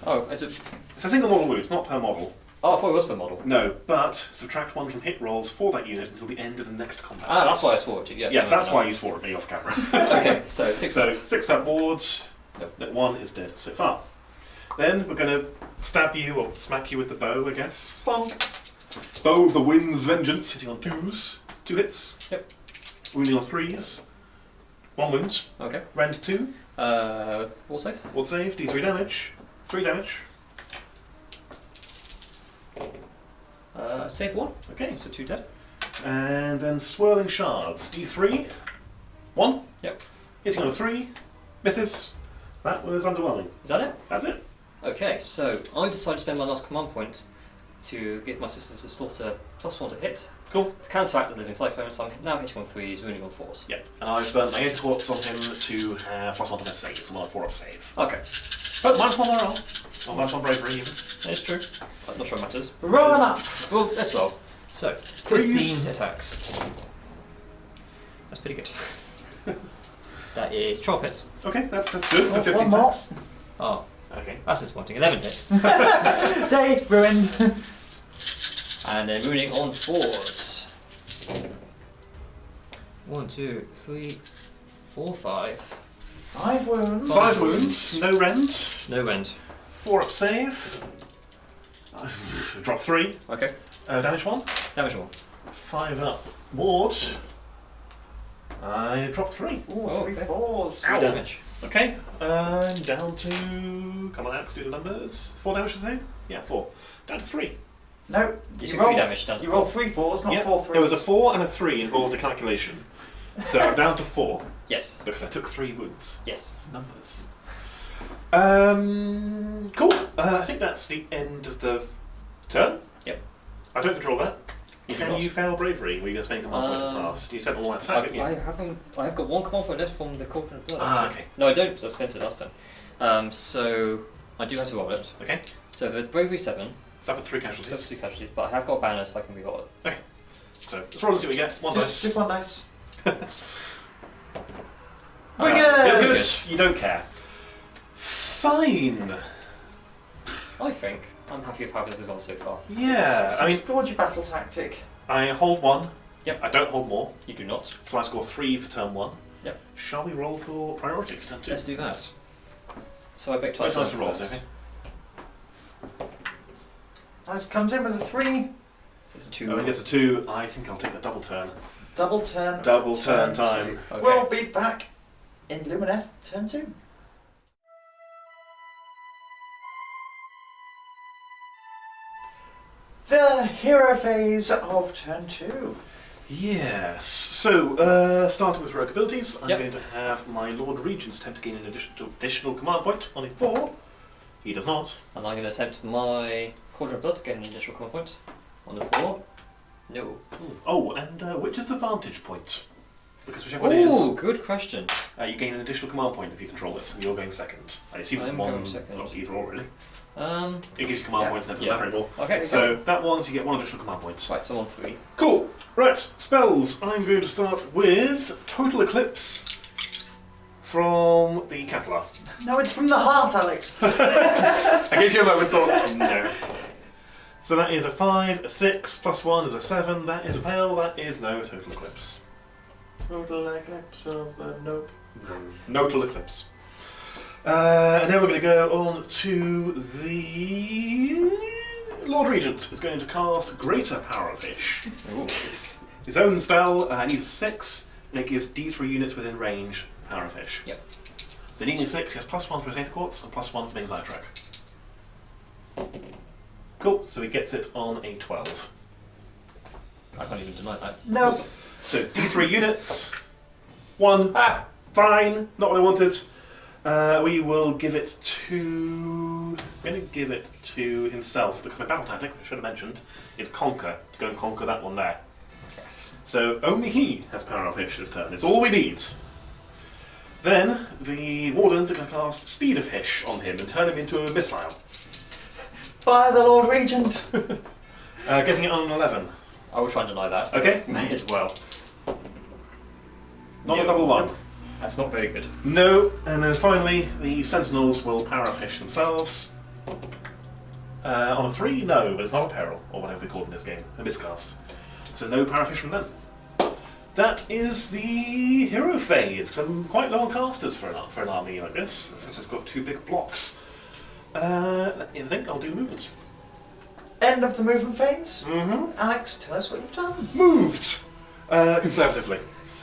Oh, is it? It's a single mortal wound, not per model. Oh, I thought it was per model. No, but subtract 1 from hit rolls for that unit until the end of the next combat. Ah, that's why I swore at you. Yes, Yes, that's why you swore at me off camera. Okay, so 6 So 6-up boards. Yep. 1 is dead so far. Then we're going to stab you or smack you with the bow, I guess. Bonk. Bow of the Wind's Vengeance, hitting on 2s. 2 hits. Yep. Wounding on 3s. 1 wound. Okay. Rend 2. Wall save. Ward save. D3 damage. 3 damage. Save 1. Okay. So 2 dead. And then Swirling Shards. D3. 1. Yep. Hitting on a 3. Misses. That was underwhelming. Is that it? That's it. Okay, so I decided to spend my last command point to give my Sisters of Slaughter +1 to hit. Cool. To counteract the Living Cyclone, so I'm now hitting on 3s, wounding on 4s. Yeah. And I've burnt my Aether Quartz on him to have +1 to his save. It's another 4-up save. Okay, But -1 morale. Or -1 bravery even. that's true. I'm not sure it matters. Roll them up. Well, let's roll. So, 15 attacks. That's pretty good. That is 12 hits. Okay, that's good for 15 One more. attacks. Oh, Okay. that's disappointing. 11 hits. Day ruined. And then wounding on 4s. 1, 2, 3, 4, 5. 5 wounds. 5 wounds, no rend. No rend. 4-up save. Drop 3. Okay. Damage 1. Damage 1. 5-up ward. I drop 3. Ooh, Oh, 3 okay. 4s. 3 damage. Okay, down to... Come on, Alex, do the numbers. 4 damage, I say? Yeah, 4. Down to 3. No, You took 3 damage down. You rolled 3 4s, not 4 3s. It was a 4 and a 3 involved a calculation. So I'm down to 4. Yes. Because I took 3 wounds. Yes. Numbers. Cool. I think that's the end of the turn. Yep. I don't control that. You do Can not. you fail bravery? Were you going to spend a command point to pass? You spent all that sack, didn't you? I have got 1 command point left from the Cauldron of Blood. Ah, okay. No, I don't, because I spent it last time. So I do have to roll it. Okay. So the bravery 7. Suffered 3 casualties. Suffered 3 casualties, but I have got a banner, so I can reroll it. Okay. So let's roll and see what we get. 1 dice. Just 1 dice. You're Good. good. You don't care. Fine. I think I'm happy with how this has gone so far. Yeah. I mean, Scored your battle tactic. I hold 1. Yep. I don't hold more. You do not. So I score 3 for turn 1. Yep. Shall we roll for priority for turn 2? Let's do that. So I bet Twice twice to roll, first. okay? Dice comes in with a 3. It's a 2. Oh, he gets a 2. I think I'll take the double turn. Double turn. Double turn time. 2. Okay. We'll be back in Lumineth, turn 2. The hero phase of turn 2. Yes. So, starting with heroic abilities, I'm Yep. going to have my Lord Regent attempt to gain an additional command point on a 4. He does not. And I'm going to attempt my Cauldron of Blood to get an additional command point. On the 4. No. Oh, and which is the vantage point? Because whichever one it Oh, is, good question. you gain an additional command point if you control it, and you're going second. I assume it's I'm the one, going second. not either or really. Um, It gives you command Yeah. points and that doesn't Yeah. matter anymore. okay, So that one, so you get 1 additional command point. right, so I'm on 3. Cool. Right, spells. I'm going to start with Total Eclipse from the Cathallar. No, it's from the heart, Alex. I gave you a moment thought. No. So that is a 5, a 6, plus 1 is a 7. That is a fail. That is no Total Eclipse. Total eclipse of the nope. Total Eclipse. And then we're going to go on to the Lord Regent, who's going to cast Greater Power of Hysh. It's his own spell, needs 6, and it gives D3 units within range Power of Hysh. Yep. So needing 6, he has +1 for his Aether Quartz and +1 for his Anxiety Track. Cool, so he gets it on a 12. I can't even deny that. No. So D3 units, 1, fine, not what I wanted. We will give it to... I'm going to give it to himself, because my battle tactic, which I should have mentioned, is Conquer, to go and conquer that one there. Yes. So only he has Power of Hysh this turn, it's all we need. Then the Wardens are going to cast Speed of Hysh on him and turn him into a missile. By the Lord Regent. Getting it on an 11. I will try and deny that. Okay. May as well. Not No. a double 1. That's not very good. No, and then finally the Sentinels will Power of Hysh themselves. On a 3, no, but it's not a peril, or whatever we call it in this game, a miscast. So no Power of Hysh from them. That is the hero phase, because I'm quite low on casters for an army like this, since it's got 2 big blocks. Let me think, I'll do movement. End of the movement phase. Mm-hmm. Alex, tell us what you've done. Moved! Conservatively.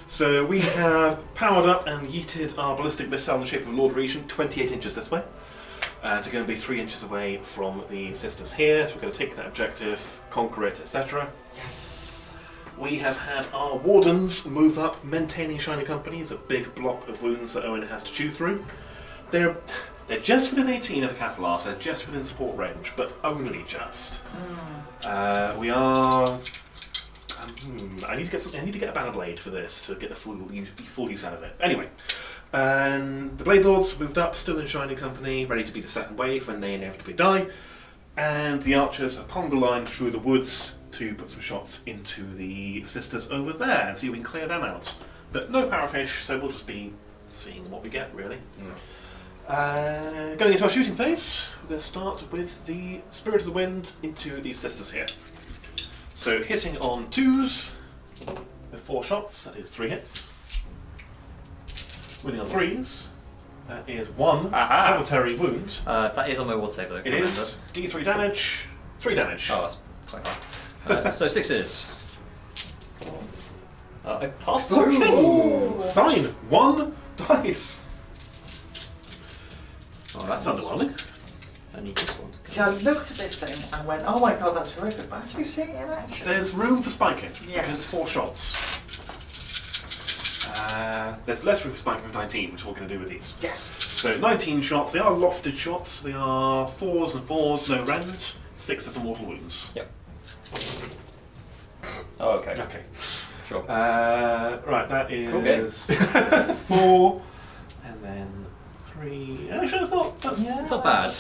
So we have powered up and yeeted our ballistic missile in the shape of Lord Regent 28 inches this way, to go and be 3 inches away from the sisters here. So we're going to take that objective, conquer it, etc. Yes. We have had our Wardens move up, maintaining Shiny Company. It's a big block of wounds that Owen has to chew through. They're just within 18 of the Cathallar, so they're just within support range, but only just. We are... I need to get a banner blade for this to get the full use out of it. Anyway, and the Bladelords moved up, still in Shiny Company, ready to be the second wave when they inevitably die. And the archers have conga lined through the woods to put some shots into the sisters over there and see if we can clear them out. But no Power of Hysh, so we'll just be seeing what we get, really. Going into our shooting phase, we're going to start with the Spirit of the Wind into these sisters here. So hitting on 2s with 4 shots, that is 3 hits. Winning on 3s, that is 1 Aha. solitary wound. That is on my ward save though. It is D3 damage, 3 damage. Oh, that's quite high. So 6s. I passed 2. Okay. Fine, 1 dice. Oh, that's underwhelming. I need this one. See, I looked at this thing and went, oh my god, that's horrific, but actually seeing it in action. There's room for spiking, Yes. because it's 4 shots. There's less room for spiking with 19, which we're going to do with these. Yes. So 19 shots, they are lofted shots, they are 4s and 4s, no rend, 6s and mortal wounds. Yep. Oh, okay. Okay. Sure. Right, that Cool is 4, and then 3. Actually, it's not. It's not bad.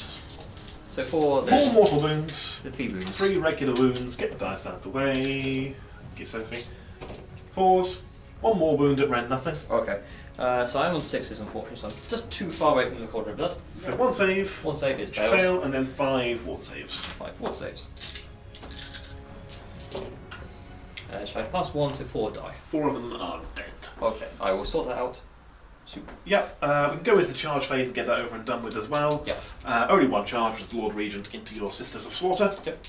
So 4. 4 mortal wounds, The 3 wounds. 3 regular wounds. Get the dice out of the way. Get Sophie. 4s. 1 more wound at rend, nothing. Okay. So I'm on 6s, unfortunately, so I'm just too far away from the Cauldron of Blood. So 1 save. 1 save is Fail, failed. and then 5 water saves. 5 water saves. Should I pass 1 to 4 die? 4 of them are dead. Okay, I will sort that out. Super. Yep, we can go into the charge phase and get that over and done with as well. Yeah. Only 1 charge as the Lord Regent into your Sisters of Slaughter. Yep.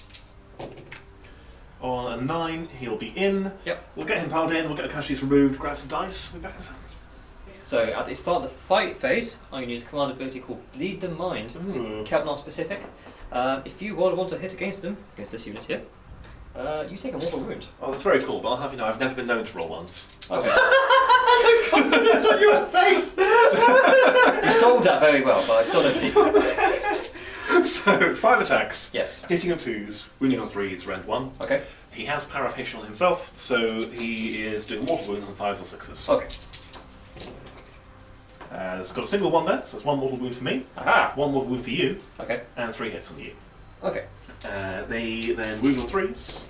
On a 9, he'll be in. Yep. We'll get him piled in, we'll get the casualties removed, grab some dice, we'll be back in a second. So at the start of the fight phase, I'm going to use a command ability called Bleed the Mind. Ooh. Countdown specific. If you roll one to hit against them, against this unit here, you take a mortal wound. Oh, that's very cool, but I'll have you know, I've never been known to roll once. Okay. The confidence on your face! You sold that very well, but I still don't think. So, 5 attacks. Yes. Hitting on 2s, wounding on 3s, rend 1. Okay. He has Power of Hysh on himself, so he is doing mortal wounds on 5s or 6s. Okay. It's got a single 1 there, so it's 1 mortal wound for me, Aha. 1 mortal wound for you, Okay. and 3 hits on you. Okay. They then wound on 3s.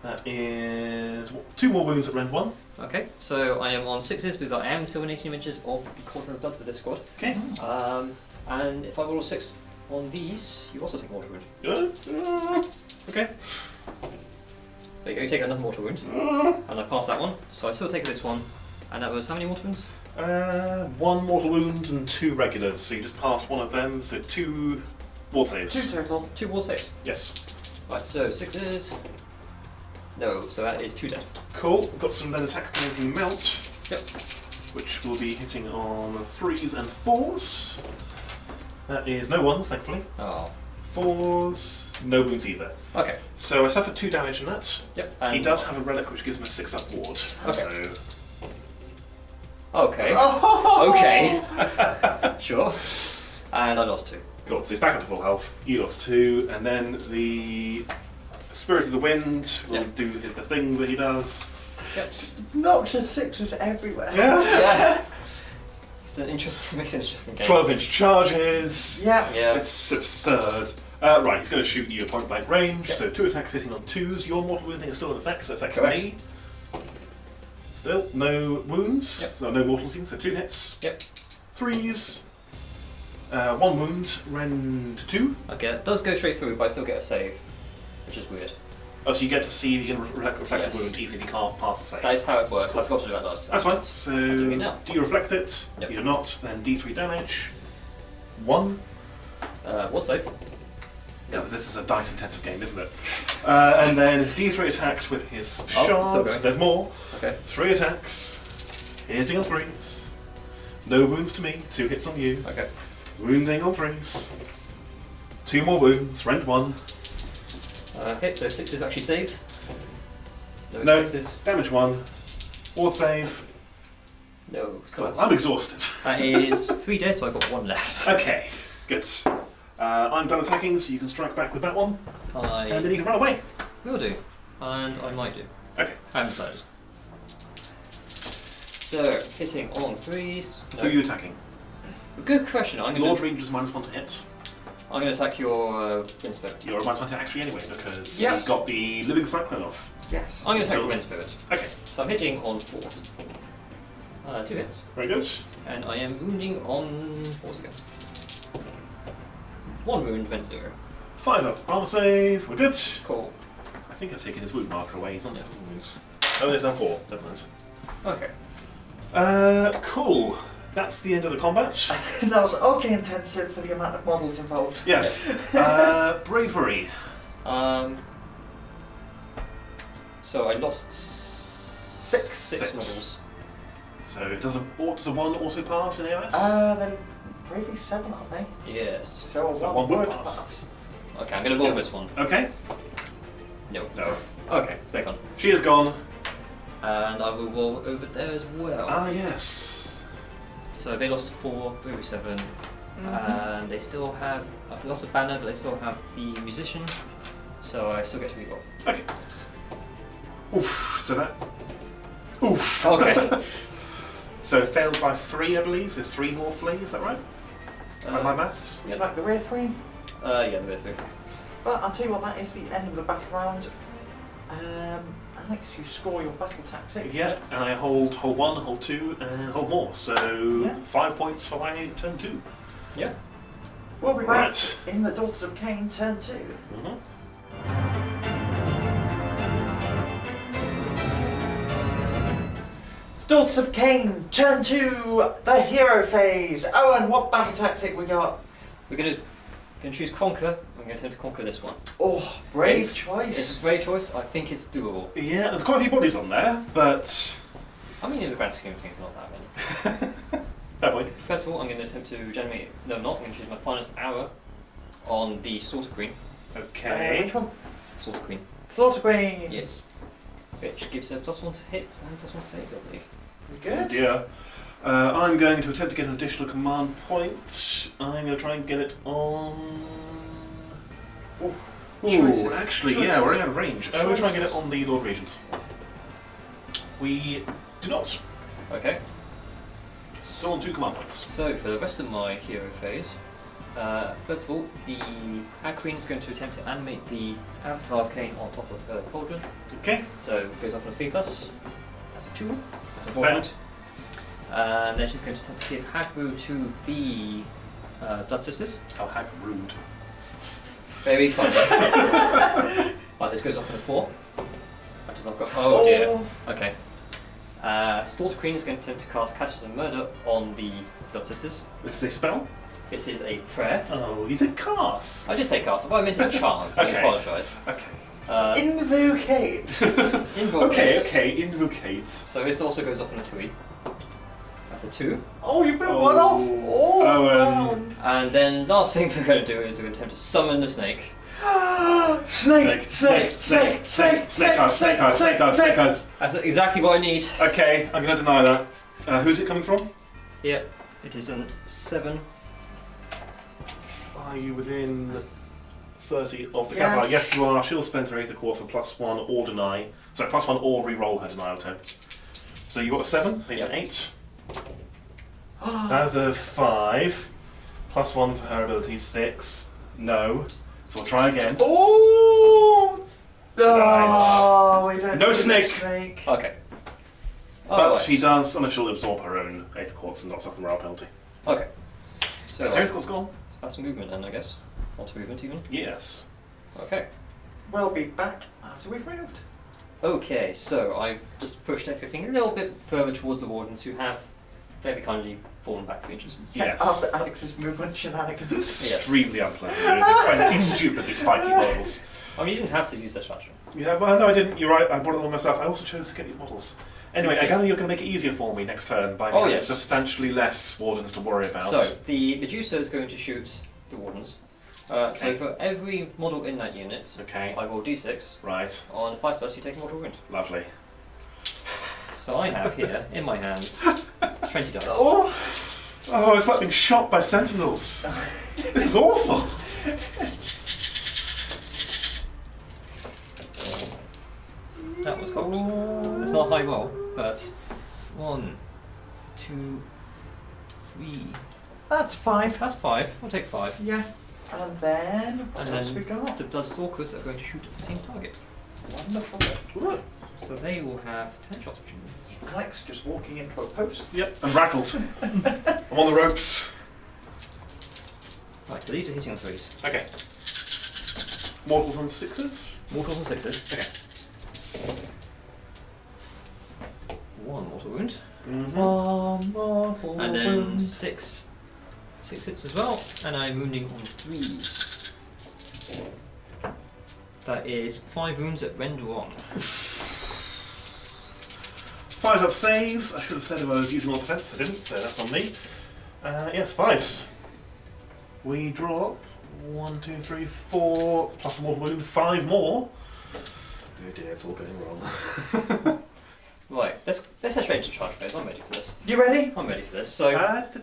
That is 2 more wounds at rend 1. Okay. So I am on 6s because I am still in 18 images of the Cauldron of Blood for this squad. Okay. And if I roll a 6 on these, you also take mortal wound. Okay. There you go. You take another mortal wound, and I pass that one. So I still take this one, and that was how many mortal wounds? 1 mortal wound and 2 regulars, so you just passed 1 of them, so 2 ward saves. 2 total. 2 ward saves. Yes. Right. So 6s. No. So that is 2 dead. Cool. We've got some then attacks coming from Melt. Yep. Which will be hitting on 3s and 4s. That is no 1s, thankfully. Oh. 4s, no wounds either. Okay. So I suffered 2 damage in that. Yep. He does have a relic which gives him a 6-up ward. Okay. So Okay. Oh. Okay. Sure. And I lost 2. cool. So he's back up to full health. You lost 2, and then the Spirit of the Wind will Yep. do the thing that he does. Yep. Noxious 6s everywhere. Yeah. It's an interesting, makes an interesting game. 12-inch charges. Yeah. Yeah. It's absurd. Right, he's going to shoot you at point blank range. Yep. So 2 attacks hitting on 2s. Your mortal wounding is still in effect, so it affects Correct. me. Still, no wounds. Yep. So no mortal wounds, so 2 hits. Yep. 3s. 1 wound, rend 2. Okay, it does go straight through, but I still get a save, which is weird. Oh, so you get to see if you can reflect Yes. a wound even if you can't pass the save. That is how it works. I forgot to do that last time. That's fine. So, doing it now. do you reflect it? Yep. You do not, then D3 damage. 1. What save? Yeah, this is a dice intensive game, isn't it? And then D3 attacks with his Oh, still shards. going. There's more. Okay. 3 attacks. Hitting on 3s. No wounds to me. 2 hits on you. Okay. Wounding on 3s. 2 more wounds. Rend 1. Hit, so 6s actually save. No. 6s. Damage 1. Ward save. No. So Cool. that's, I'm exhausted. that is 3 dead, so I've got 1 left. Okay. Good. I'm done attacking, so you can strike back with that one. And I then you can run away. will do. And I might do. Okay. I haven't decided. So, hitting on 3s. No. Who are you attacking? Good question. I'm Lord going Regent is -1 to hit. to attack your Wind Spirit. You're a -1 to actually anyway because Yes. you've got the Living Cyclone off. Yes. I'm going to attack So- your Wind Spirit. Okay. So I'm hitting on 4s. 2 hits. Very good. And I am wounding on 4s again. 1 wound, then 0. 5 up. Armor save. We're good. Cool. I think I've taken his wound marker away. He's on 7 wounds. Oh, he's on 4. Never mind. Okay. Cool. That's the end of the combat. That was okay intensive for the amount of models involved. Yes. Bravery. So I lost 6. 6 models. So does a 1 auto pass in AoS? Then bravery 7, aren't they? Yes. So, So one one word would pass. Okay, I'm going to roll this one. Okay. No. No. Okay, take on. She is gone. And I will roll over there as well. Ah, yes. So they lost 4, bravery 7. And they still have, I've lost a banner, but they still have the musician. So I still get to reroll. Okay. Oof. So that. Oof. Okay. So failed by 3, I believe. So 3 more flee. Is that right? By my maths. Would you like the rear 3? Yeah, the way through. Well, I'll tell you what, that is the end of the battle round. Alex, you score your battle tactic. Yeah, and I hold 1, hold 2, and hold more. So Yeah. 5 points for my turn 2. Yeah. We'll be back Right. in the Daughters of Khaine turn 2. Daughters of Khaine turn 2, the hero phase. Owen, what battle tactic we got? We're going to choose Conquer. I'm going to attempt to conquer this one. Oh, brave It's a choice. great choice. I think it's doable. Yeah, there's quite a few bodies on there, but I mean, in the grand scheme of things, not that many. fair point. First of all, I'm going to attempt to generate. No, I'm not. I'm going to choose my finest arrow on the Slaughter Queen. Okay. Which one? Slaughter Queen. Slaughter Queen. Yes. Which gives her +1 to hit and +1 to saves, I believe. Good. Yeah. I'm going to attempt to get an additional command point. I'm going to try and get it on. Ooh. Ooh, Choices. actually, Choices. yeah, we're out of range. We'll try and get it Choices. on the Lord Regent. We do not. Okay. Still on 2 command points. So, for the rest of my hero phase, first of all, the Hag Queen is going to attempt to animate the Avatar of Khaine on top of her cauldron. Okay. So, it goes off on a 3+. That's a 2. That's a 4 Fair. point. And then she's going to attempt to give Hagru to the Blood Sisters. How hack rude. Very funny. Right, this goes off on a 4. I just not got. Oh dear. Okay. Slaughter Queen is going to attempt to cast Catches and Murder on the Blood Sisters. This is a spell? This is a prayer. Oh, you did cast. I did say cast, but I meant it's chant. I Okay. apologise. Okay. Invocate. Invoke. Okay, invocate. So this also goes off on a 3. That's a 2. Oh, you bit one off. Oh, Owen. And then last thing we're going to do is we're going to attempt to summon the snake. Snake, snake. That's exactly what I need. Okay, I'm going to deny that. Who's it coming from? Yep. It is a 7. Are you within 30 of the Yes. Cathallar? Yes, you are. She'll spend her 8th course for +1 or deny. So +1 or re-roll her denial attempt. So you got a 7, so you got an 8. That's a 5. +1 for her ability, 6. No. So we'll try again. Oh! Right. We don't No do the snake. Okay. But Alright. she does, and she'll absorb her own 8th course and not suffer the morale penalty. Okay. So That's her 8th course gone? that's movement then, I guess. Not movement even. Yes. Okay. We'll be back after we've moved. Okay, so I've just pushed everything a little bit further towards the Wardens, who have very kindly fallen back 3 inches. Yes. After Alex's movement shenanigans. Yes. Extremely unpleasant. Really. 20 stupidly spiky models. I mean, you didn't have to use such action. Yeah, well, no, I didn't. You're right. I brought it on myself. I also chose to get these models. Anyway, I Okay. gather you're going to make it easier for me next turn by Oh, having yes. substantially less Wardens to worry about. So, the Medusa is going to shoot the Wardens. So Okay. for every model in that unit, Okay. I roll d6. Right. On a 5+, you take a mortal wound. Lovely. So I have here, in my hands, 20 dice. Oh! Oh, it's like being shot by Sentinels. This is awful. That was cocked. It's not a high roll, but 1, 2, 3. That's 5. That's 5. We'll take 5. Yeah. And then, what And else then we got? the Bloodstalkers are going to shoot at the same target. Wonderful. So they will have 10 shots between them. Alex just walking into a post. Yep, I'm rattled. I'm on the ropes. Right, so these are hitting on 3s. Okay. Mortals and 6s? Mortals and 6s. Okay. 1 mortal wound. Mm-hmm. One mortal And then wound. 6 hits as well. And I'm wounding on 3s. That is 5 wounds at render on. 5 up saves. I should have said if I was using all defense. I didn't, so that's on me. Yes, 5s. We drop 1, 2, 3, 4, plus a mortal wound, 5 more. Oh dear, it's all going wrong. Right, let's head straight into charge phase. I'm ready for this. You ready? I'm ready for this. So, End what do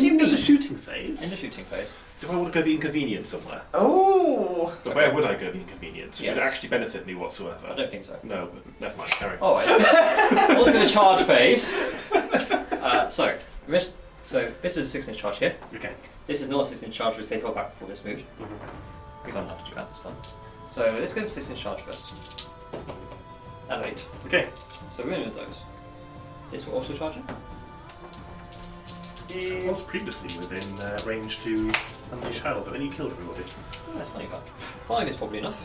you of mean? the shooting phase? In the shooting phase. Do I want to go the inconvenience somewhere? Oh! But where would I go the inconvenience? Yes. Would it actually benefit me whatsoever? I don't think so. No, but never mind, carry on. Oh, right. On to the charge phase. So this is a 6-inch charge here. Okay. This is not a 6-inch charge, which they fell back before this moved. Because I'm allowed to do that, it's fun. So let's go for 6-inch charge first. That's 8. Okay. So we're in with those. This will also charge it. He was previously within range to unleash hell, but then you killed everybody. Oh, that's funny fun. 5 is probably enough.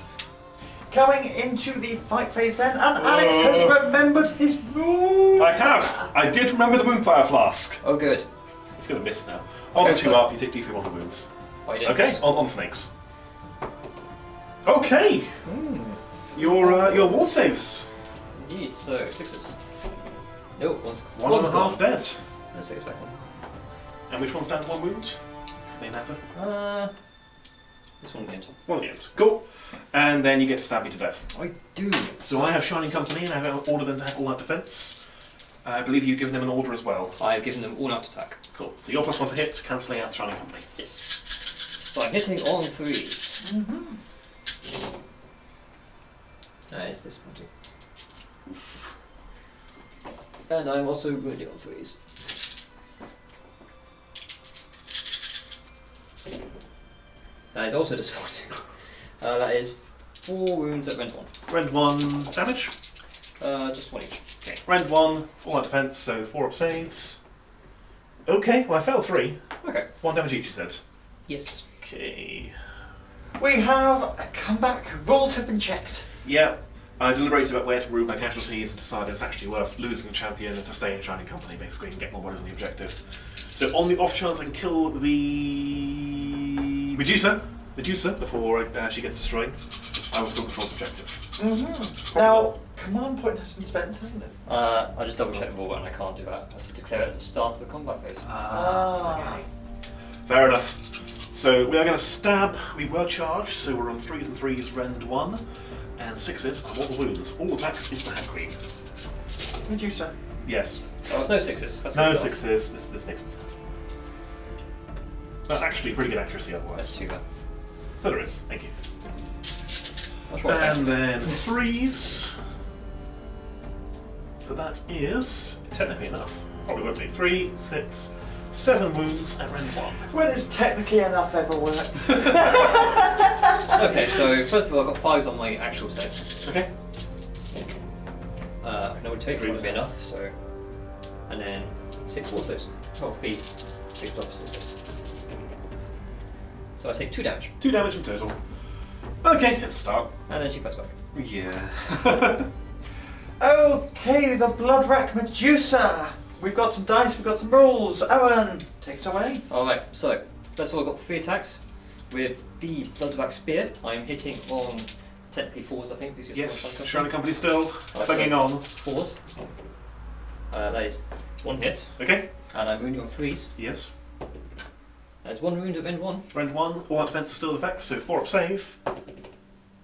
Coming into the fight phase then, and Alex has remembered his move! I have! I did remember the Moonfire Flask! Oh, good. It's going to miss now. On Okay, 2 so- up, you take D3 mortal wounds. Oh, you didn't Okay, miss. on snakes. Okay! Your wall saves. Indeed, so 6s. No, one's 1.5 gone. dead. Let's 6 back on. And which one's down to 1 wound? Does it matter? This one gained. 1 at the end. Cool. And then you get to stab me to death. I do. So I have Shining Company and I have ordered them to have all-out defense. I believe you've given them an order as well. I've given them all out attack. Cool. So you're +1 to hit, cancelling out Shining Company. Yes. So I'm hitting on 3s. That is disappointing. And I'm also wounding on 3s. That is also disappointing. That is 4 wounds at rend 1. Rend 1 damage. Just 1 each. Okay. Rend 1, all-out defense, so 4 up saves. Okay, well I failed 3. Okay. 1 damage each, you said. Yes. Okay. We have a comeback. Rules have been checked. Yeah. I deliberated about where to move my casualties and decided it's actually worth losing the champion and to stay in Shining Company basically and get more bodies on the objective. So on the off chance I can kill the Medusa before she gets destroyed, I will still control the objective. Now, command point has been spent, hasn't it? I just double checked the rule and I can't do that. I have to declare it at the start of the combat phase. Okay. Fair enough. So we are going to stab. We were charged, so we're on 3s and 3s, rend 1, and 6s, and mortal wounds. All attacks into the Hand Queen. Medusa. Yes. Oh, it's no 6s. That's No good stuff. 6s. This makes sense. That's actually pretty good accuracy otherwise. That's 2 then. So there is. Thank you. That's what And then 3s. So that is technically enough. Probably won't be 3, 6, 7 wounds at rend 1. When has technically enough ever worked? Okay, so first of all, I've got 5s on my actual save. Okay. I can only take 3 would be enough, so. And then 6 wall saves. Oh, feed. 6 plus wall saves. So I take 2 damage. 2 damage in total. Okay, let's start. And then she fights back. Yeah. Okay, the Bloodwrack Medusa. We've got some dice, we've got some rules. Owen, take us away. Alright, so first of all, I've got 3 attacks. With the Bloodwrack Spear, I'm hitting on technically 4s, I think. Because you're Yes, still Shining Company still. Banging so on. 4s. That is 1 hit. Okay. And I'm wounding on 3s. Yes. There's 1 wound at rend 1. Rend 1, all out defense is still effects, so 4 up save.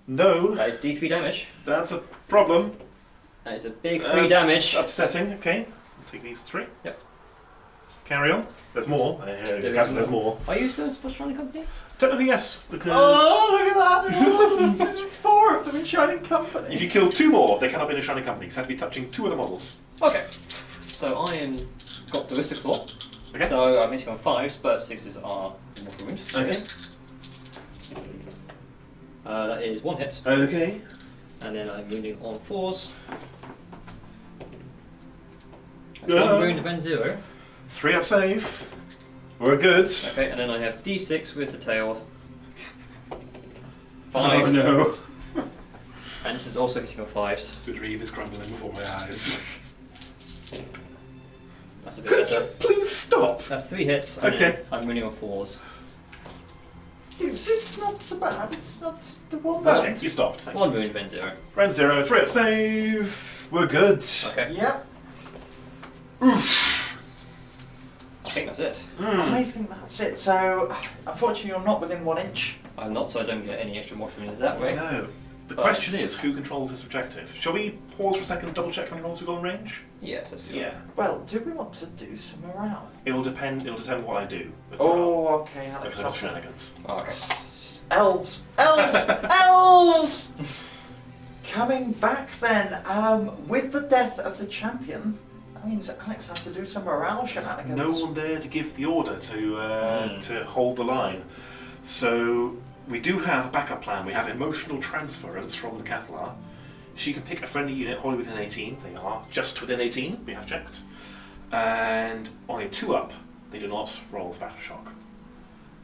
No. That is D3 damage. That's a problem. That is a big 3 damage. Upsetting, okay. I'll take these 3. Yep. Carry on. There's more. There's more. Are you still for Shining Company? Technically, yes, because Oh, look at that! There's 4 of them in Shining Company. if you kill 2 more, they cannot be in a Shining Company. You have to be touching 2 of the models. Okay. So I am got Ballistic Claw. Okay. So I'm hitting on 5s, but 6s are mortal wound. Okay. That is 1 hit. Okay. And then I'm wounding on 4s. That's Yeah. 1 wound, then 0. 3 up save. We're good. Okay, and then I have D6 with the tail. 5. Oh no. And this is also hitting on 5s. The dream is crumbling before my eyes. That's a bit Could you better. please stop? That's 3 hits. And Okay. then I'm wounding on 4s. It's not so bad, it's not the one Okay, you stopped. Thank you. 1 wound, then 0. Rend 0, 3 up save. We're good. Okay. Yep. Oof. think that's it. I think that's it. So, unfortunately, you're not within 1 inch. I'm not, so I don't get any extra morphines that way. No. The But- question is, who controls this objective? Shall we pause for a second, double check how many rolls we've got in range? Yes, let's do that. Yeah. Well, do we want to do some morale? It'll determine what I do. with Oh, okay, Alex. because of shenanigans. Oh, okay. Elves! Elves! Elves! Coming back then, with the death of the champion, that means Alex has to do some morale shenanigans. No one there to give the order to hold the line. So we do have a backup plan. We have emotional transference from the Cathallar. She can pick a friendly unit wholly within 18. They are just within 18, we have checked. And on a 2-up, they do not roll for battle shock.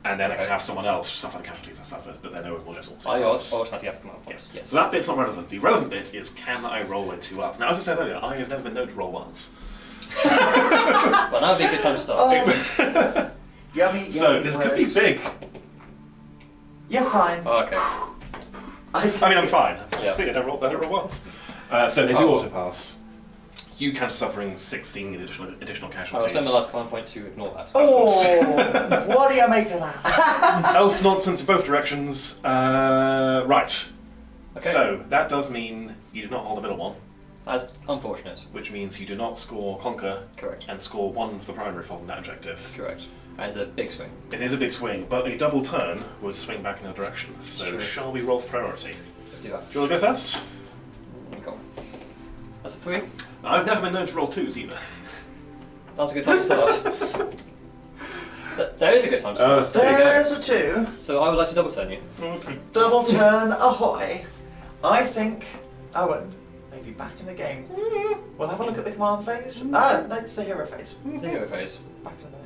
And then I can have someone else suffer the casualties I suffered, but then Owen will just I automatically automatically have command points. Yes. So that bit's not relevant. The relevant bit is, can I roll a 2-up? Now, as I said earlier, I have never been known to roll once. Well, that would be a good time to start. Oh. Yummy, So yummy this words. could be big. You're fine. Oh, okay. I mean, I'm fine. Yeah. See, I don't roll once. So they do Oh. auto pass. You count suffering 16 additional I will casualties. spend my last command point to ignore that. Oh, what do you make of that? Elf nonsense in both directions. Right. Okay. So that does mean you do not hold the middle one, That's unfortunate. which means you do not score Conquer Correct. and score 1 for the primary from that objective. Correct. That is a big swing. It is a big swing, but a double turn would swing back in a direction. So True. shall we roll for priority? Let's do that. Do you want to go first? Go on. That's a 3. I've never been known to roll 2s either. That's a good time to start. There is a good time to start. There you go. There's a 2. So I would like to double turn you. Okay. Double turn, ahoy. I think Owen may be back in the game. We'll have a look at the command phase. No, it's the hero phase. The hero phase. Back in a minute.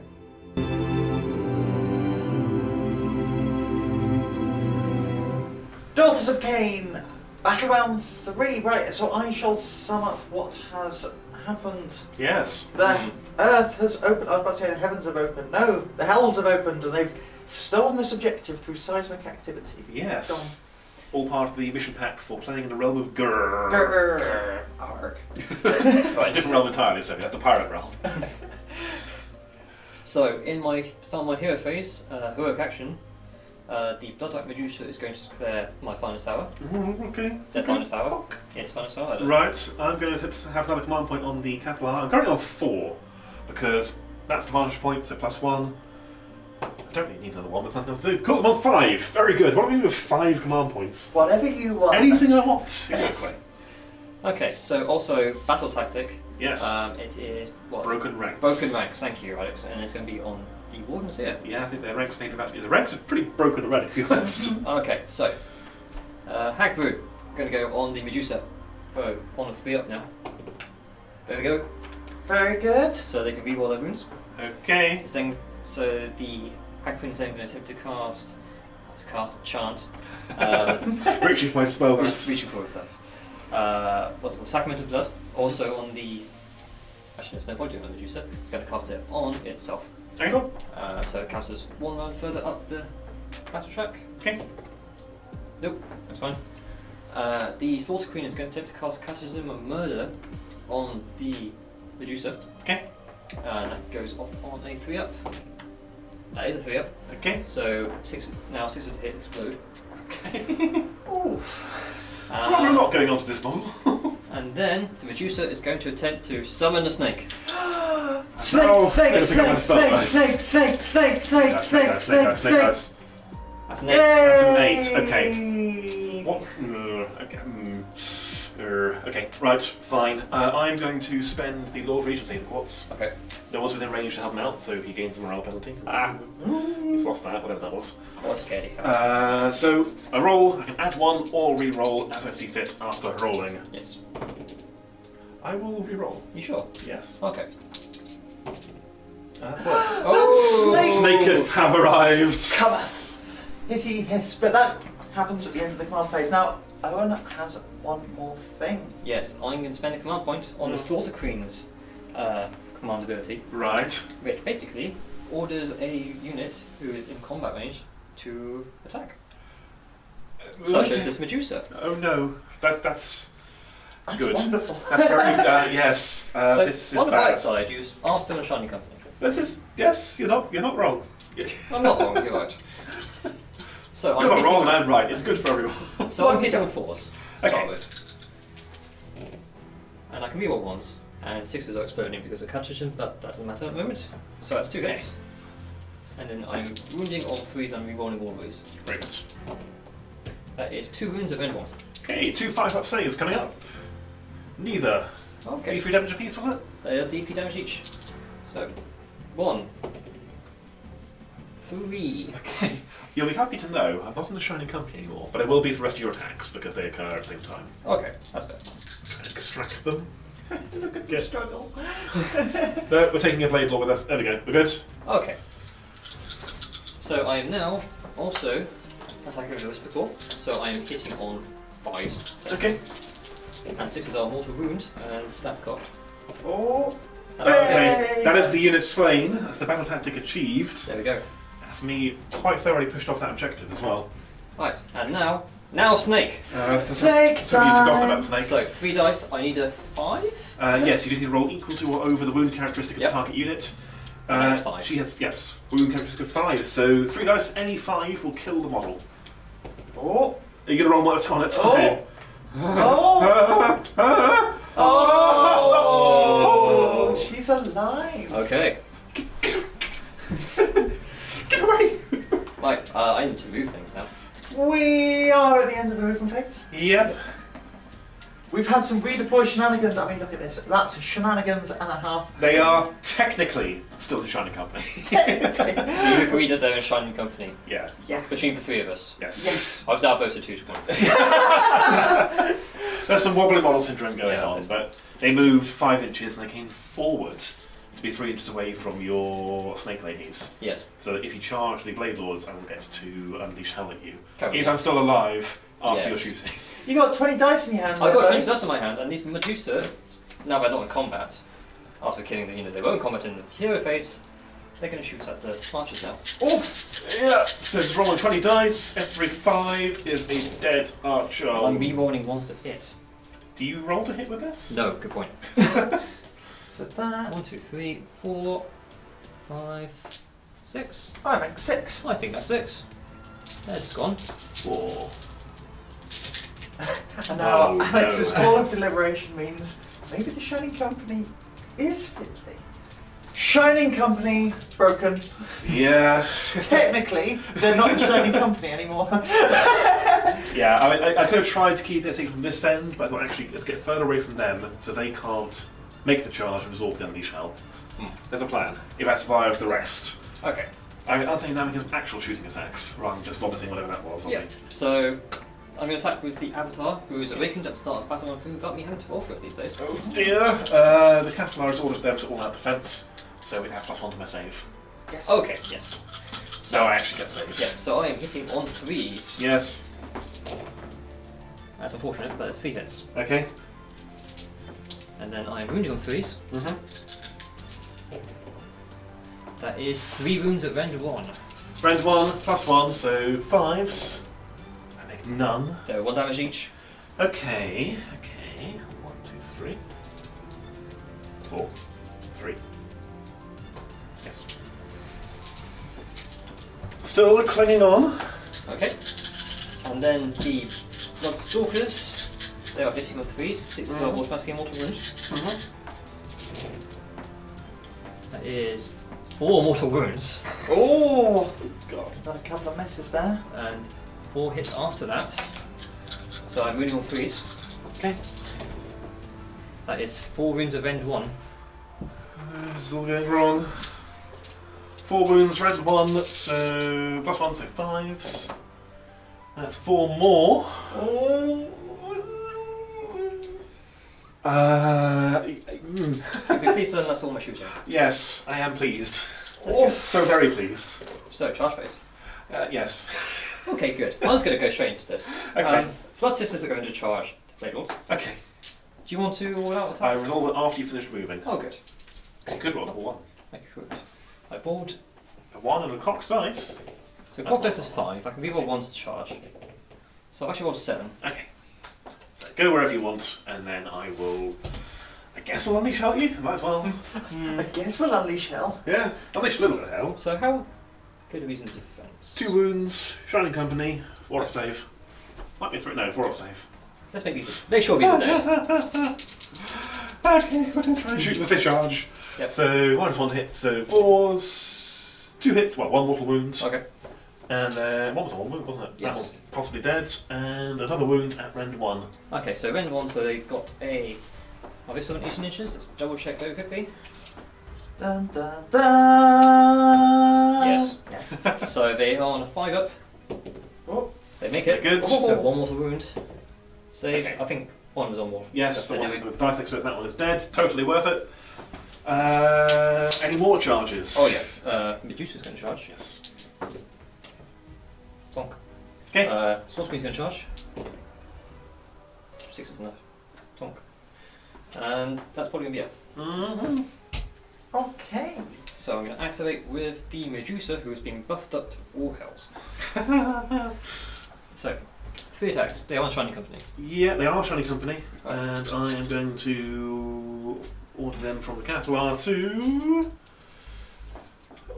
Daughters of Khaine, battle round 3. Right, so I shall sum up what has happened. Yes. The earth has opened. I was about to say the heavens have opened. No, the hells have opened, and they've stolen this objective through seismic activity. Yes. All part of the mission pack for playing in the realm of Grrr. Grr. Arg. Right, it's a different realm entirely, so we have the pirate realm. So in my start my hero phase, heroic action, the Blood-Like Medusa is going to declare my finest hour. Okay. Their finest hour. Its finest hour. I don't know. Right, I'm going to have another command point on the Cathallar. I'm currently on 4, because that's the vantage point, so +1. I don't really need another one, there's nothing else to do. Cool, I'm on 5. Very good. What do we do with 5 command points? Whatever you want. Anything I want. Exactly. Okay, so also battle tactic. Yes. It is what? Broken ranks. Broken ranks. Thank you, Alex. And it's going to be on the Wardens here. Yeah, I think their ranks may be about to be. The ranks are pretty broken already, to be honest. Okay, so Hag Brew going to go on the Medusa. So 1 of 3 up now. There we go. Very good. So they can reroll their wounds. Okay. It's then, so the Hag Queen is then going to attempt to cast a chant. Reaching for my spell boots. Reaching for his stats. What's it called? Sacrament of Blood. Also on the. Actually, there's no point doing it on the Medusa. It's going to cast it on itself. Okay, cool. So it counts as 1 round further up the battle track. Okay. Nope, that's fine. The Slaughter Queen is going to attempt to cast Catechism of Murder on the Medusa. Okay. And that goes off on a 3-up. That is a 3-up. Okay. So 6 to hit explode. Okay. Ooh. There's rather a lot going on to this model. And then the Medusa is going to attempt to summon a snake. Snake, Oh, snake, I think I'm snake, gonna snake, spell snake, snake, snake, snake, snake, snake, snake. That's an 8. That's an 8, okay. Yay! What? Okay. Okay, right, fine. I'm going to spend the Lord Regent the Quartz. Okay. No one's within range to help him out, so he gains a morale penalty. He's lost that, whatever that was. What a scaredy cat. So I roll, I can add 1 or re-roll as I see fit after rolling. Yes. I will re-roll. You sure? Yes. Okay. That's worse. Oh! Snaketh have arrived! Cometh. Hissy hiss, but that happens at the end of the command phase. Now, Owen has one more thing. Yes, I'm going to spend a command point on the Slaughter Queen's command ability, Right. which basically orders a unit who is in combat range to attack. Such as this Medusa. Oh no, that's That's good. wonderful. That's very yes. So This is on the bright bad. side, you are still a shiny company. Yes, you're not wrong. I'm not wrong, you're right. So You're I'm not wrong and I'm right. It's good for everyone. So I'm hitting on 4s. Okay. Start with. And I can reroll 1s, and 6s are exploding because of catechism, but that doesn't matter at the moment. So that's 2 hits. And then I'm wounding all 3s and rerolling all 3s. Brilliant. That is 2 wounds at end 1. Okay, 2 5-up saves coming up. Neither. Okay. D3 damage apiece, was it? They are D3 damage each. So, 1. 3. Okay. You'll be happy to know I'm not in the Shining Company anymore, but I will be for the rest of your attacks because they occur at the same time. Okay, that's fair. Extract them. Look at the struggle. No, we're taking a blade law with us. There we go. We're good. Okay. So I am now also attacking with a Whisper Claw. So I am hitting on 5s. Okay. And 6s are mortal wound and stat cock. Oh. Okay. That is the unit slain. That's the battle tactic achieved. There we go. That's me quite thoroughly pushed off that objective as well. Right, and now Snake. Snake So you've forgotten time. about Snake. So 3 dice. I need a 5. Yes, you just need to roll equal to or over the wound characteristic of the target unit. And that's 5. She has, yes, wound characteristic of 5. So 3 dice, any 5 will kill the model. Oh. Are you going to roll one at a time? Oh. Oh. Oh. She's alive. Okay. Get away! Right, I need to move things now. We are at the end of the movement phase. Yep. We've had some redeploy shenanigans. I mean, look at this. That's shenanigans and a half. They are technically still the Shining Company. Technically. We've agreed that they're in Shining Company. Yeah. Yeah. Between the 3 of us. Yes. Yes. I was outvoted 2 to 1. There's some wobbly model syndrome going Yeah, on, but they moved 5 inches and they came forward to be 3 inches away from your snake ladies. Yes. So that if you charge the Bladelords, I will get to unleash hell at you. Currently. If I'm still alive after Yes. you're shooting. You got 20 dice in your hand. I've got there, 20 buddy. dice in my hand, and these Medusa, now they're not in combat, after killing the unit they were in combat in the hero phase, they're going to shoot at the archers now. Oh. Yeah, so just rolling 20 dice, every 5 is a dead archer. I'm re-rolling ones to hit. Do you roll to hit with this? No, good point. So that. 1, 2, 3, 4, 5, 6. I make 6. I think that's 6. That's gone. 4. And now No, Alex's no. call of deliberation means maybe the Shining Company is Fiddly. Shining Company broken. Yeah. Technically, they're not the Shining Company anymore. Yeah, I mean, I could have tried to keep it taken from this end, but I thought actually let's get further away from them so they can't make the charge and absorb the unleash hell. There's a plan. If that's survived the rest. Okay. I mean, I'll say now making some actual shooting attacks rather than just vomiting whatever that was. Yeah. So, I'm going to attack with the Avatar, who is awakened at the start of battle without me having to roll for it these days. Oh dear. The Cathallar has ordered them to all out defense, so we have +1 to my save. Yes. Okay, yes. So I actually get saves. Yeah, so I am hitting on 3s. Yes. That's unfortunate, but it's 3 hits. Okay. And then I am wounding on 3s. That is 3 wounds at rend 1. Rend 1, +1, so 5s. I make none. They're 1 damage each. Okay. 1, 2, 3. 4. 3. Yes. Still clinging on. Okay. And then the Bloodstalkers, they are hitting on 3s. 6s are automatically mortal wounds. That is 4 mortal wounds. Oh! God. Got a couple of messes there. And 4 hits after that. So I'm wounding on 3s. Okay. That is 4 wounds of rend 1. This is all going wrong. 4 wounds, rend 1, so +1, so 5s. That's 4 more. Oh! You'll be pleased to learn that's all my shooting. Yes, I am pleased. Oh. So very pleased. So, charge phase. Yes. Okay, good. I was going to go straight into this. Okay. Blood Sisters are going to charge the Bladelords. Okay. Do you want to roll out I attack? resolve it after you finish moving. Oh, good. You could roll number 1. Thank you for it. I board. A 1 and a cocked dice. So, That's Cock Dice not is 5. I can reroll 1s to charge. So, I've actually rolled 7. Okay. So go wherever you want, and then I will guess we'll unleash hell at you. Might as well. I guess we'll unleash hell. Yeah, unleash a little bit of hell. So how good are we in defense? 2 wounds, Shining Company, 4 up save. Might be 3, no, 4 up save. Let's make sure these are dead. Okay, we're going to try and shoot with discharge. Yep. So, -1 hit, so 4s, 2 hits, well, 1 mortal wound. Okay. And then, one was a mortal wound, wasn't it? Yes. That one possibly dead, and another wound at rend 1. Okay, so rend 1, so they got a... Are they 17 inches? Let's double check very quickly. Dun dun dun! Yes. Yeah. So they are on a 5 up. Oh. They make it. Very good. So 1 mortal wound. Save. Okay. I think 1 was on mortal. Yes, the Anyway. one with dice next to it, that one is dead. Totally worth it. Any more charges? Oh yes, Medusa's going to charge. Yes. Plonk. Okay. Swordsman's going to charge. 6 is enough. Plonk. And that's probably going to be it. Okay. So I'm going to activate with the Medusa, who is being buffed up to all hells. So, 3 attacks. They are on Shining Company. Yeah, they are Shining Company, Right. and I am going to order them from the Cathallar to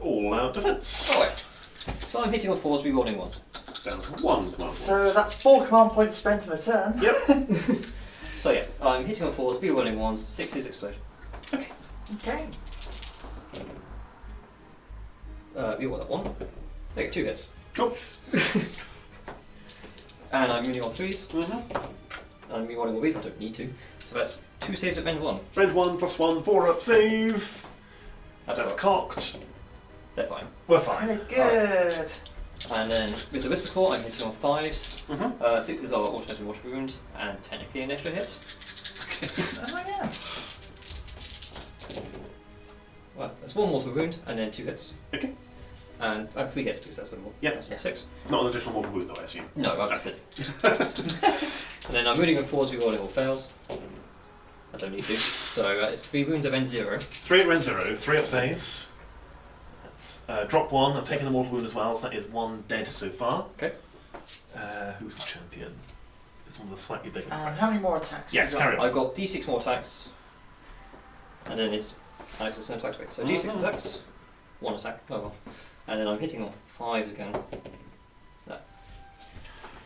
all-out defence. Alright. So I'm hitting on 4s, rerolling 1s. Down to 1 command So point. that's 4 command points spent in a turn. Yep. So yeah, I'm hitting on 4s, rerolling 1s, 6s explode. Okay. Reroll that 1. There you go, 2 hits. Cool. And I'm rolling on 3s. Mm-hmm. And I'm rerolling all these, I don't need to. So that's 2 saves at rend 1. Rend 1 plus 1, 4 up save. That's alright. cocked. They're fine. We're fine. Very good. And then with the Whisper Claw, I'm hitting on 5s. Mm-hmm. 6s are automatic mortal wound, and technically an extra hit. Oh yeah. Well, that's 1 mortal wound, and then 2 hits. Okay. And I have 3 hits because that's a Yep. That's a 6. Not an additional mortal wound though, I assume. No, I just said. And then I'm moving on 4s, rerolling all fails. I don't need to. So it's 3 wounds at rend 0. 3 at rend 0, 3 up saves. That's drop 1, I've taken a mortal wound as well, so that is 1 dead so far. Okay. Who's the champion? It's one of the slightly bigger And crest. how many more attacks? Yes, have you carry on. I've got d6 more attacks, and then it's Alex is going to activate. So d6 attacks, 1 attack, oh well. And then I'm hitting on 5s again.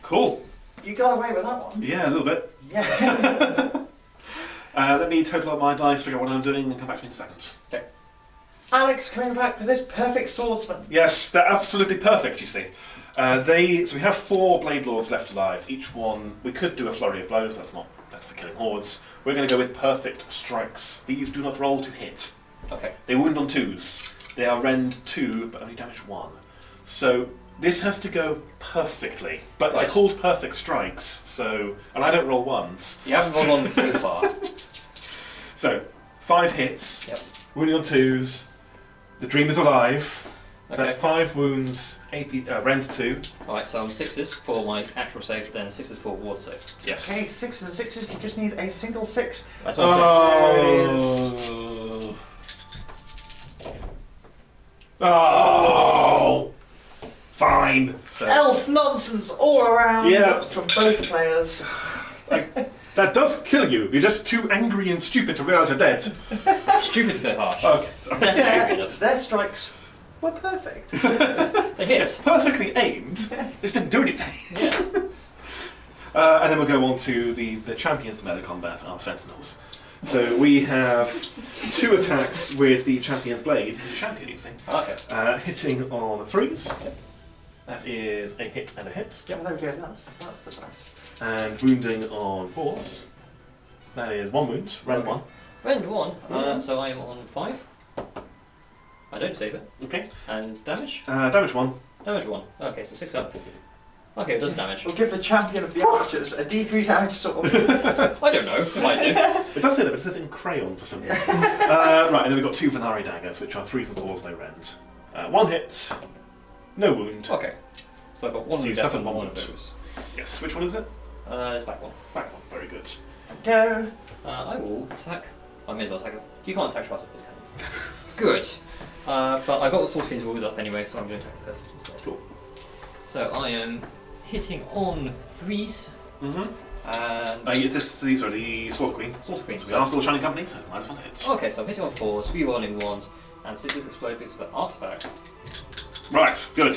Cool. got? You got away with that one. Yeah, a little bit. Yeah. Let me total up my dice, figure out what I'm doing, and come back to you in a second. Alex coming back with this perfect swordsman. Yes, they're absolutely perfect, you see. So we have 4 Bladelords left alive. Each one, we could do a flurry of blows, but that's for killing hordes. We're going to go with perfect strikes. These do not roll to hit. Okay. They wound on 2s. They are rend 2, but only damage 1. So this has to go perfectly. But Right. they're called perfect strikes, so... And I don't roll 1s. You haven't rolled on so far. So, 5 hits, Yep. wounding on 2s. The dream is alive. Okay. That's 5 wounds, AP, rend 2. Alright, so I'm 6s for my actual save, then 6s for ward save. Yes. Okay, 6s and 6s, you just need a single 6. That's what I'm saying. Oh. Oh. Fine. Elf nonsense all around Yeah. from both players. That does kill you. You're just too angry and stupid to realise you're dead. Stupid's a bit harsh. Okay. sorry. Definitely Yeah, enough. their strikes were perfect. They hit. Perfectly aimed. Just didn't do anything. Yes. And then we'll go on to the champions of melee combat, our Sentinels. So we have 2 attacks with the champion's blade. He's a champion, you see. Okay. Hitting on 3s. Yep. That is a hit and a hit. Yeah, there we go, that's the best. And wounding on 4s. That is 1 wound, rend Okay. 1. Rend 1, so I am on 5. I don't save it. Okay. And damage? Damage 1. Damage 1. Okay, so 6 up. Okay, it does damage. We'll give the champion of the archers a d3 damage sword. I don't know. It might do. It does say that, but it says in crayon for some reason. Right, and then we've got 2 Vanari daggers, which are 3s and 4s, no rend. 1 hit, no wound. Okay. So I've got 1 So you death suffered on 1 one of wound. those. Yes, which one is it? This back one. Back one, very good. Go. I will attack. I may as well attack it. You can't attack Shroud of can you? Good. But I got the Sword Speed's rules up anyway, so I'm going to attack first instead. Cool. So I am hitting on 3s. Mm-hmm. And It's this, the Slaughter Queen. Slaughter Queen. So we are still a shining company, so -1 hits. Okay, so I'm hitting on 4s, 3 rolling 1s, and 6 explode because of an artifact. Right, good.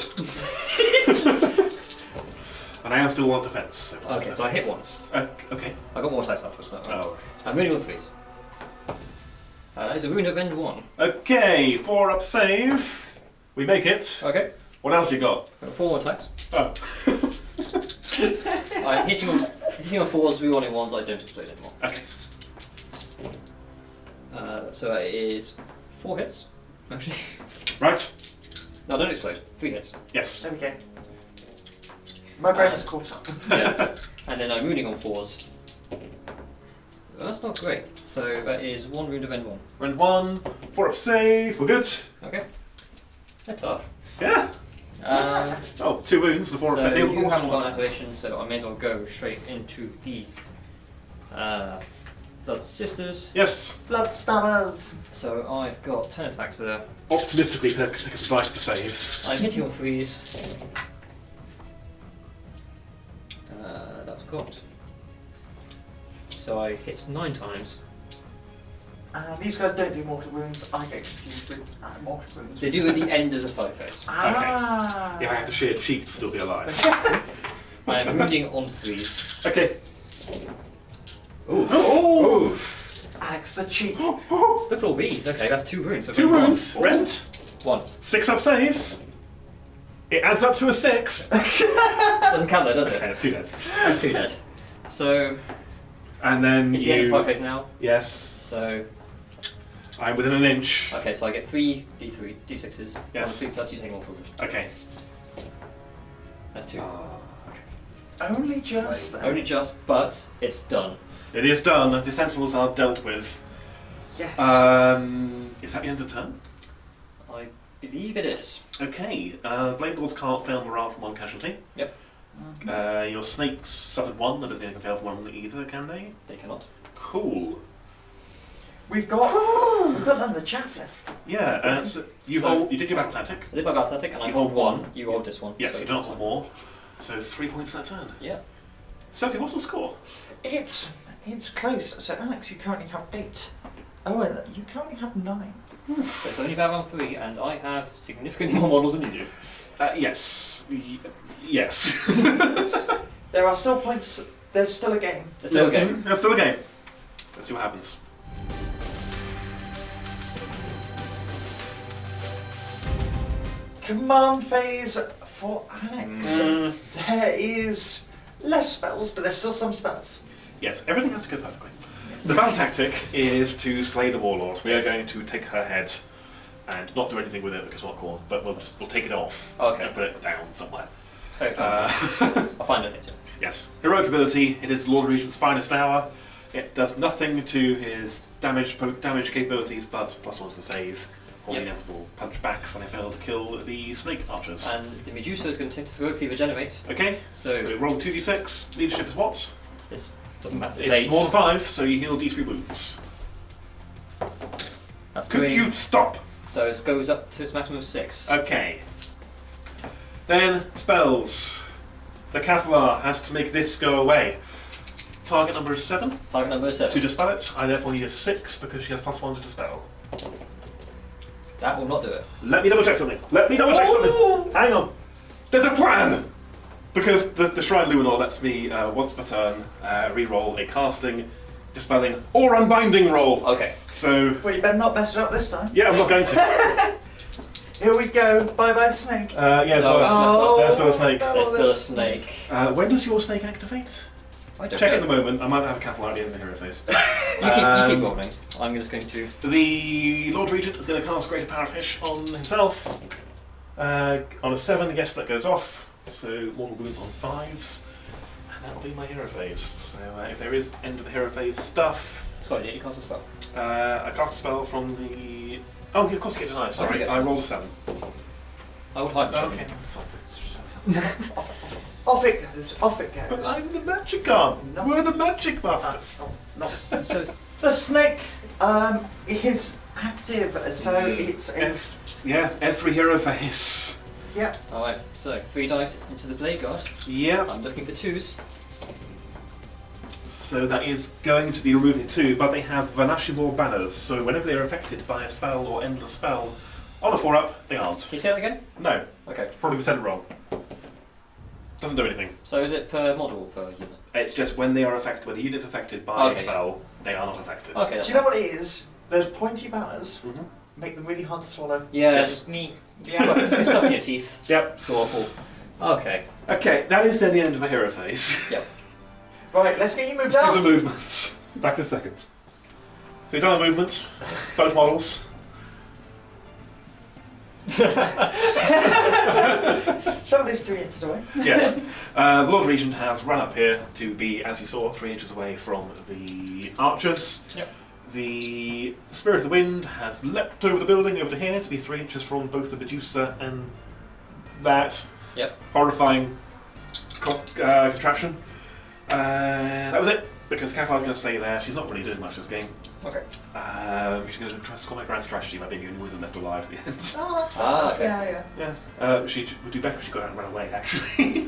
And I am still on defense. So Okay, so I hit once. Okay. I got more attacks afterwards. That Oh, okay. I'm running with 3s. That is a wound of end 1. Okay, 4 up save. We make it. Okay. What else you got? Got 4 more attacks. Oh. I'm hitting on 4s, rerolling 1s, I don't explode anymore. Okay. So it is 4 hits, actually. Right. No, don't explode. 3 hits. Yes. There we go. My brain is caught up. Yeah. And then I'm wounding on 4s. Well, that's not great. So that is 1 wound of end 1. Round 1, 4 up save. We're good. Okay. They're tough. Yeah. Oh, 2 wounds, the 4 up So save. you haven't got an activation, so I may as well go straight into the Blood Sisters. Yes. Blood stabbers. So I've got 10 attacks there. Optimistically pick a device for saves. I'm hitting on 3s. That's got. So I hit 9 times. These guys don't do mortal wounds. I get confused with mortal wounds. They do at the end of the fight phase. Ah. Yeah, I have to shear cheek to still be alive. I am wounding on 3s. Okay. Ooh. Oh! Alex the cheek. Look at all these. Okay, that's 2 wounds. So 2 one. wounds. Rent. 1. 6 up saves. It adds up to a 6. Doesn't count though, does Okay, it? that's 2 dead. That's 2 dead. So And then it's the end of you. the fight phase now. Yes. So I'm within an inch. okay, so I get 3 d3, d6s. Yes. 3 plus you take more wound. Okay. That's 2. Only just. Only just, but it's done. It is done. The Sentinels are dealt with. Yes. Is that the end of the turn? I believe it is. Okay. Bladelords can't fail morale from 1 casualty. Yep. Your snakes suffered 1. I don't think they can fail from 1 either, can they? They cannot. Cool. We've got them the chaff left. Yeah. So you did your battle tactic. I did my battle tactic and I You hold hold 1. You hold this one. Yes. So You don't that's have fine. more. So 3 points that turn. Yeah. Sophie, what's the score? It's close. So Alex, you currently have 8. Owen, you currently have 9. So it's only battle round 3 and I have significantly more models than you do. Yes. Yes. There are still points. There's still a game. It's still a game. There's still a game. Let's see what happens. Command phase for Alex. Mm. There is less spells, but there's still some spells. Yes, everything has to go perfectly. The battle tactic is to slay the warlord. We are going to take her head and not do anything with it because we're not cool, but we'll take it off Okay. and put it down somewhere. Okay. I'll find it later. Yes. Heroic ability, it is Lord Regent's finest hour. It does nothing to his damage capabilities, but +1 to save. Or Yep. inevitable punch backs when I fail to kill the snake archers. And the Medusa is going to attempt to heroically regenerate. Okay, So so roll 2d6. Leadership is what? this doesn't matter. It's It's 8. more than 5, so you heal d3 wounds. That's Could 3. you stop? So it goes up to its maximum of 6. Okay. Then, spells. The Cathallar has to make this go away. Target number is 7. Target number is 7. To dispel it, I therefore need a 6 because she has +1 to dispel. That will not do it. Let me double check something. Hang on. There's a plan! Because the Shrine Luminor lets me, once per turn, re-roll a casting, dispelling, or unbinding roll. Okay. So, Well, you better not mess it up this time. yeah, I'm not going to. Here we go. Bye bye, snake. Yeah, No, there's still a snake. no, There's still a snake. When does your snake activate? I don't Check know. at the moment. I might have a Cathallar at the end of the hero phase. You keep rolling. I'm just going to. The Lord Regent is going to cast Greater Power of Hysh on himself. On a 7, yes, that goes off. So mortal wounds on 5s. And that'll be my hero phase. So if there is end of the hero phase stuff, Sorry, did you cast a spell? I cast a spell from the. Oh, of course, you get denied. Sorry, I rolled a 7. I would hide. Okay. Off it goes. Off it goes. But I'm the magic arm. No. We're the magic masters. No. So The snake is active, so it's a. Yeah, every hero phase. Yeah. alright, so 3 dice into the blade guard. Yeah. I'm looking for 2s. So that is going to be removing 2, but they have Vanashivor banners, so whenever they are affected by a spell or end a spell on a 4-up, they aren't. Can you say that again? No, Okay. probably said it wrong. Doesn't do anything. So is it per model or per unit? It's just when they are affected, when the unit is affected by Okay. a spell, they are not affected. Okay. Do you know what it is? Those pointy banners Mhm. make them really hard to swallow. Yeah, Yes. it's me. It's stuck in your teeth. Yep. It's awful. Okay. Okay, that is then the end of the hero phase. Yep. Right, let's get you moved These are out. movements. Back in a second. So we've done a movement, both models. Somebody's 3 inches away. Yes. The Lord Regent has run up here to be, as you saw, 3 inches away from the archers. Yep. The Spirit of the Wind has leapt over the building over to here to be 3 inches from both the Medusa and that Yep. horrifying contraption. That was it, because Cathallar's going to stay there. She's not really doing much this game. Okay. She's going to try to score my grand strategy by being the only wizard left alive at the end. Oh, that's fine. Ah, okay. Yeah. Yeah, she would do better if she got out and ran away, actually.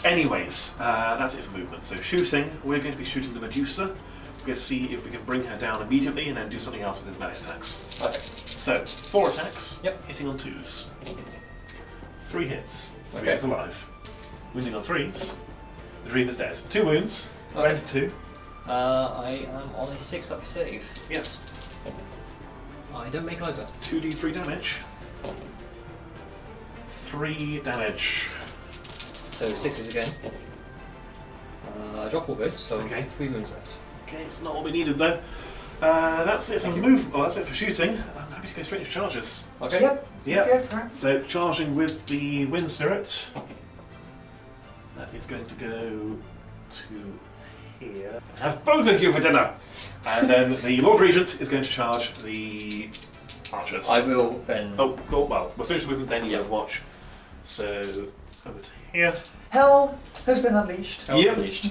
Anyways, that's it for movement. So shooting, we're going to be shooting the Medusa. We're going to see if we can bring her down immediately and then do something else with his melee attacks. Okay. So, 4 attacks, Yep. hitting on 2s. 3 hits, 3 Okay. is alive. Wounding on 3s, the dream is dead. 2 wounds, Okay. rend 2. I am on a 6-up save. Yes. I don't make either. 2d3 damage. 3 damage. So 6s again. I drop all those, so Okay. 3 wounds left. Okay, it's not what we needed though. That's it for Thank you. move. Well, that's it for shooting. I'm happy to go straight into charges. Okay. Yep. Yep. Go for it. So charging with the Wind Spirit. That is going to go to here. Have both of you for dinner. And then the Lord Regent is going to charge the archers. I will then. Oh, cool. Well, we'll finish the movement, then you Yep. have watch. So over to here. Hell has been unleashed. Hell Yep. unleashed.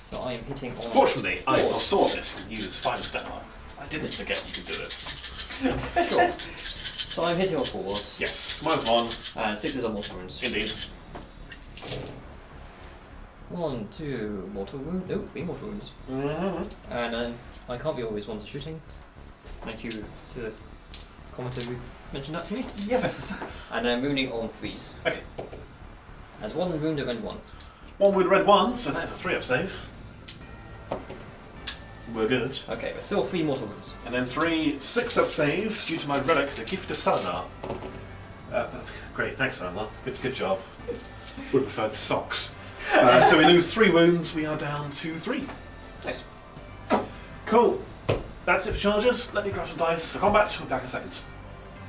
So I am hitting on. Fortunately, I fours. foresaw this and used fine stamina. I didn't forget you could do it. Sure. So I'm hitting on 4s. Yes, -1. And 6s are mortal wounds. Indeed. 1, 2 mortal wounds. No, 3 mortal wounds. Mm-hmm. And I can't be always one to shooting. Thank you to the commenter who mentioned that to me. Yes. And then wounding on 3s. Okay. As 1 wound and 1. 1 wound, red 1, so that is a 3-up save. We're good. Okay, but still 3 mortal wounds. And then 3 6-up saves due to my relic, the Gift of Salinar. Great, thanks, Salinar. Good job. Would have preferred socks. So we lose 3 wounds, we are down to 3. Nice. Cool. That's it for charges. Let me grab some dice for combat. We'll be back in a second.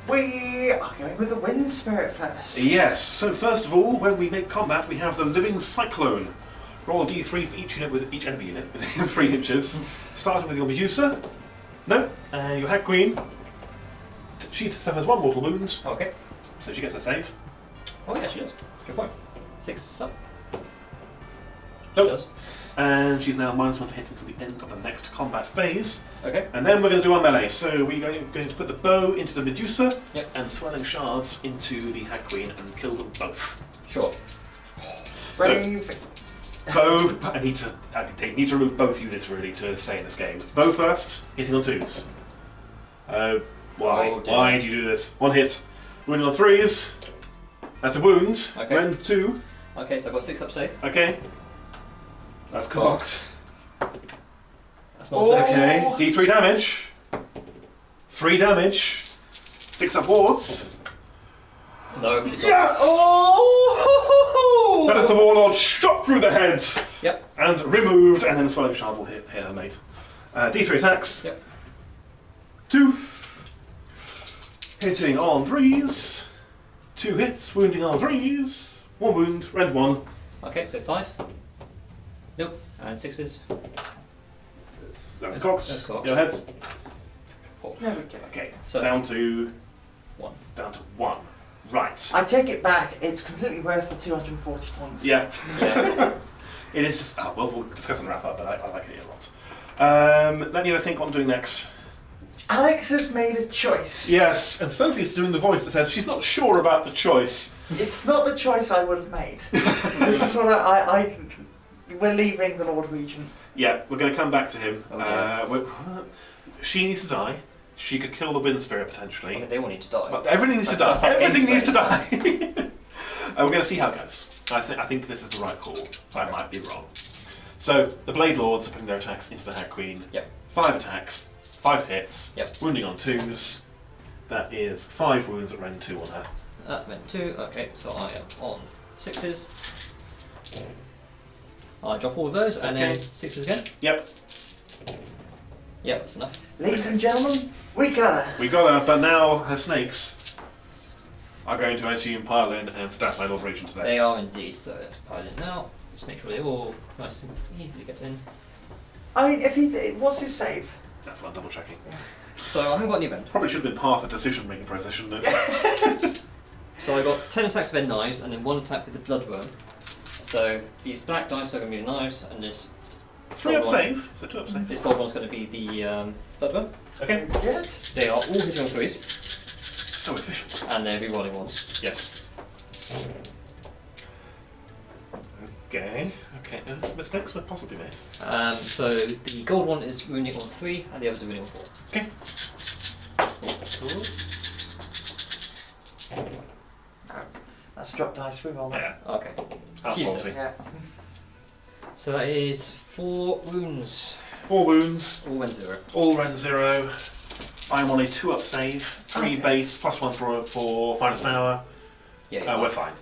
We are going with the Wind Spirit first. Yes, so first of all, when we make combat, we have the Living Cyclone. Roll a d3 for each unit with each enemy unit within 3 inches. Starting with your Medusa. No. And your Hag Queen. She suffers 1 mortal wound, Okay. so she gets a save. Oh yeah, she does. Good point. 6 up. Nope. She does. And she's now -1 to hit until the end of the next combat phase. Okay. And then we're going to do our melee. So we're going to put the bow into the Medusa Yep. and swelling shards into the Hag Queen and kill them both. Sure. Brave. Bow. They need to remove both units really to stay in this game. Bow first, hitting on 2s. Why? Oh, dear. Why do you do this? 1 hit. Wounding on 3s. That's a wound. Okay. Rend 2. Okay, so I've got 6 up safe. Okay. That's cocked. That's not Oh. 6. Okay. D3 damage. 3 damage. 6 up wards. No, she's got. Yeah. Oh. That is the Warlord shot through the head. Yep. And removed, and then the swelling shards will hit her mate. D3 attacks. Yep. 2. Hitting on 3s. 2 hits, wounding on 3s. 1 wound, rend 1. Okay, so 5. Nope. And 6s. That's cocked. That's cocked. Your heads. 4. There we go. Okay, So- down to 1. Down to 1. Right. I take it back. It's completely worth the 240 points. Yeah. Yeah. It is just. Oh, well, we'll discuss in the wrap up, but I like it a lot. Let me have a think what I'm doing next. Alex has made a choice. Yes, and Sophie's doing the voice that says she's not sure about the choice. It's not the choice I would have made. This is what we're leaving the Lord Regent. Yeah, we're going to come back to him. Oh, dear. She needs to die. She could kill the wind spirit potentially. I mean, they all need to die. But everything needs to die. That's like Everything needs to game die. We're going to see how it goes. I think this is the right call. I might be wrong. So the Bladelords are putting their attacks into the Hag Queen. Yep. 5 attacks, 5 hits. Yep. Wounding on 2s. That is 5 wounds at Ren 2 on her. That meant 2. Okay, so I am on 6s. I drop all of those and then 6s again. Yep. Yeah, that's enough. Ladies and gentlemen, we got her. We got her, but now her snakes are going to, I assume, pile in and stab my Lord Regent to death. They are indeed, so let's pile in now. Just make sure they all nice and easily get in. I mean, if he, what's his save? That's what I'm double checking. So I haven't got any event. Probably should have been part of the decision making process, shouldn't it? So I got 10 attacks with their knives and then 1 attack with the bloodworm. So these black dice are going to be the knives and this 3 up save, so 2 up save. This gold one's going to be the bloodworm. Okay. Yes. They are all hitting on 3s So efficient. and they're rerolling ones. Yes. Okay. Okay. Mistakes were possibly made. So the gold one is wounding on 3 and the others are wounding on 4. Okay. That's drop dice we roll. Yeah. Okay. That's Few policy. saves. Yeah. So that is 4 wounds. 4 wounds. All went 0. All Ren 0. I'm on a 2 up save. 3 base plus 1 for finest hour. Yeah. We're fine.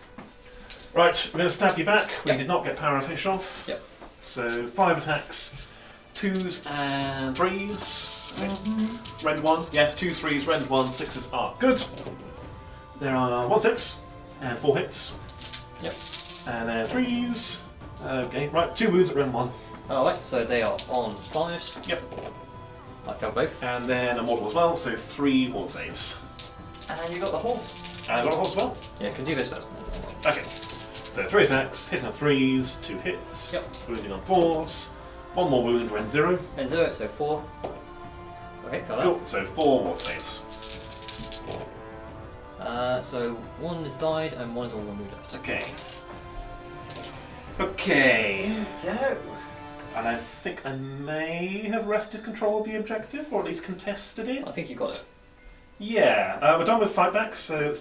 Right, we're going to stab you back. We Yep. did not get power of Hysh off. Yep. So 5 attacks, 2s and 3s. Rend 1. Yes, 2 3s, Rend 1, 6s are good. There are 1 6 and 4 hits. Yep. And then 3s. Okay, right, 2 wounds at Rend 1. Alright, so they are on 5s. Yep. I failed both. And then a mortal as well, so 3 ward saves. And you got the horse. And got a horse as well. Yeah, can do this first. Okay. So 3 attacks, hitting on 3s, 2 hits. Yep. Wounding on 4s. 1 more wound, Rend 0. And 0, so 4. Okay, got that. Cool, so 4 more saves. So 1 has died and 1 is all 1 wound left. Okay. Okay. Go. And I think I may have wrested control of the objective, or at least contested it. I think you got it. Yeah, we're done with fight back, so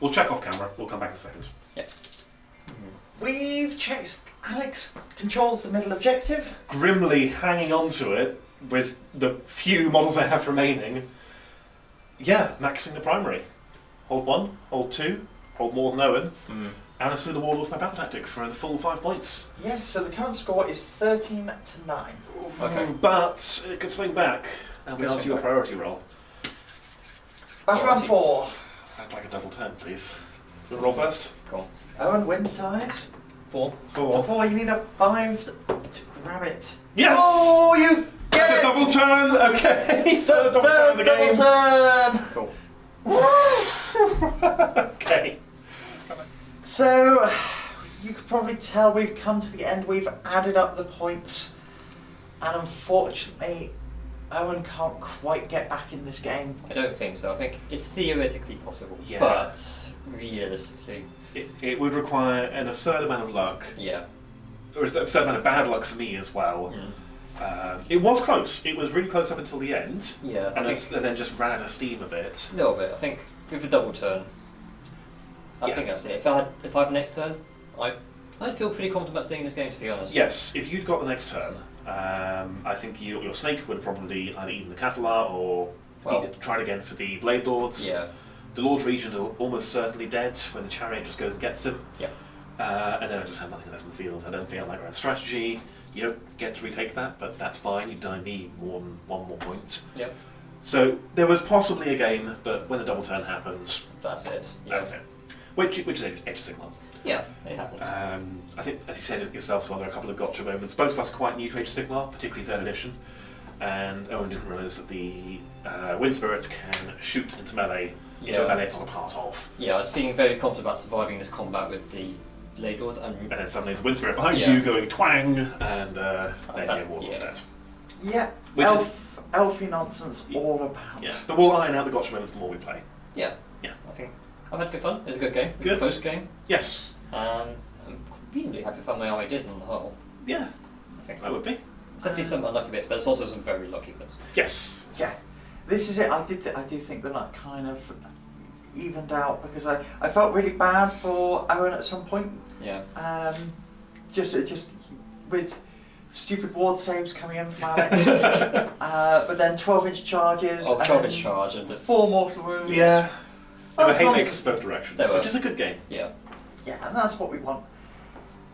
we'll check off camera. We'll come back in a second. We've checked. Alex controls the middle objective. Grimly hanging on to it with the few models I have remaining. Yeah, maxing the primary. Hold 1, hold 2, hold more than Owen, and I slew the Warlord with my battle tactic for the full 5 points. Yes. So the current score is 13 to 9. Okay. But it could swing back, and we Could ask swing you a back. priority roll. Battle round 4. I'd like a double turn, please. You want to roll first? Cool. Owen wins ties. 4. So 4. You need a 5 to grab it. Yes! Oh, you get That's it! a double turn! Okay! Third double turn of the game! double turn! Cool. Okay. So, you could probably tell we've come to the end. We've added up the points, and unfortunately, Owen can't quite get back in this game. I don't think so. I think it's theoretically possible, Yeah. but realistically, It would require an absurd amount of luck, yeah. or an absurd amount of bad luck for me as well. Mm. It was close. It was really close up until the end, Yeah, and, I think and then just ran out of steam a bit. a little bit. I think with the double turn, I Yeah. think that's it. If I had the next turn, I'd feel pretty confident about staying in this game, to be honest. Yes, if you'd got the next turn, I think your snake would probably either eaten the Cathallar or tried again for the Bladelords. Yeah. The Lord Regent are almost certainly dead when the chariot just goes and gets him. Yeah. And then I just have nothing left in the field. I don't feel like grand strategy. You don't get to retake that, but that's fine. You've done me more than 1 more point. Yep. So there was possibly a game, but when the double turn happened, That's it. Yeah. that was it. Which is Age of Sigmar. Yeah, it happens. I think, as you said it yourself, well, there are a couple of gotcha moments. Both of us are quite new to Age of Sigmar, particularly 3rd edition. And Owen didn't realise that the Wind Spirit can shoot into melee, into a melee it's not a part of. Yeah, I was feeling very confident about surviving this combat with the Bladelords and And then suddenly there's a Wind Spirit behind Yeah. you going twang, and then that's- your Warlord's yeah. dead. Yeah, Which is- elfy nonsense all about. Yeah, but we'll iron out the gotcha moments the more we play. yeah. Yeah. I think I've had good fun. It was a good game. It was Good. a close game. Yes. I'm reasonably happy with how my army did on the whole. Yeah, I think. I would be. There's definitely some unlucky bits, but there's also some very lucky bits. Yes. Yeah, this is it. I do think the luck kind of evened out because I felt really bad for Owen at some point. Yeah. Just with stupid ward saves coming in from Alex, but then 12-inch charges. Oh, 12-inch charge and 4 mortal wounds. Yeah. Oh, There were that's nice. haymakers both directions, There were. which is a good game. yeah. Yeah, and that's what we want.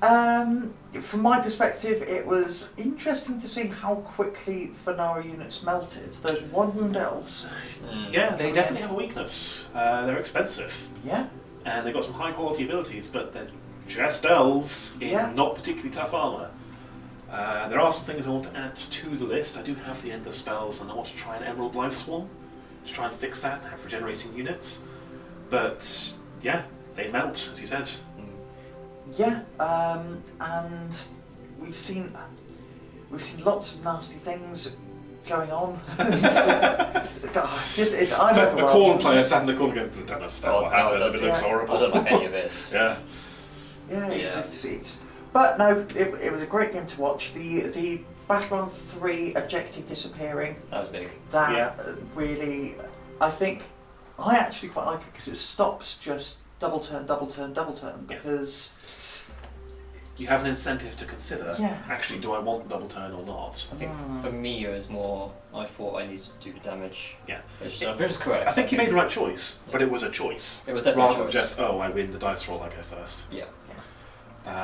From my perspective, it was interesting to see how quickly Vanari units melted. Those 1-wound elves. Yeah, they definitely have a weakness. They're expensive, Yeah. and they've got some high quality abilities, but they're just elves in Yeah. not particularly tough armour. There are some things I want to add to the list. I do have the Ender spells, and I want to try an Emerald Life Swarm to try and fix that, have regenerating units. But yeah, they melt, as you said. Yeah, and we've seen lots of nasty things going on. I'm The overwhelmed. corn player sat in the corner going, I don't understand Oh, what no, happened, I don't- it looks yeah. horrible. I don't like any of this. Yeah. Yeah, Yeah. it's but no, it was a great game to watch. The Battle on 3 objective disappearing, That was big. that Yeah. really, I think, I actually quite like it because it stops just double turn, Yeah. because You have an incentive to consider, Yeah. actually, do I want double turn or not? I think for me it was more, I thought I needed to do the damage. Yeah. Which is correct. I think you made the right choice, but it was a choice. It was definitely rather a than choice. just, oh, I win the dice roll, I go first. Yeah.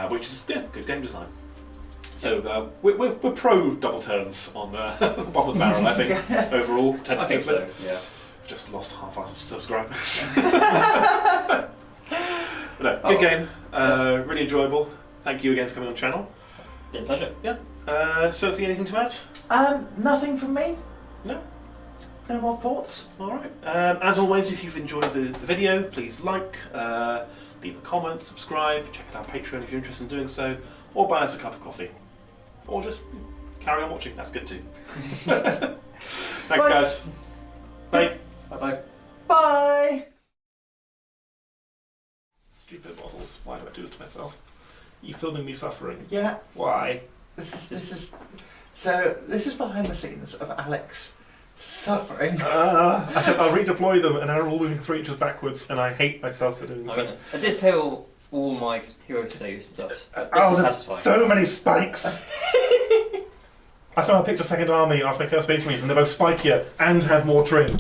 Which is, yeah, good game design. So we're pro double turns on the bottom of the barrel, I think, overall. I think so, yeah. Just lost half our subscribers. But no, good game. Really enjoyable. Thank you again for coming on the channel. Been a pleasure. Yeah. Sophie, anything to add? Nothing from me. No? No more thoughts. Alright. As always, if you've enjoyed the video, please like, leave a comment, subscribe, check out our Patreon if you're interested in doing so, or buy us a cup of coffee. Or just carry on watching, that's good too. Thanks, Bye. guys. Bye. Bye-bye. Bye. Stupid models. Why do I do this to myself? Are you filming me suffering? Yeah. Why? This is behind the scenes of Alex suffering. I said I'll redeploy them and they're all moving 3 inches backwards and I hate myself for doing so. I did fail all my hero save stuff, but this Oh, is there's satisfying. so many spikes! I somehow picked a second army after my Chaos Space Marines and they're both spikier and have more trim.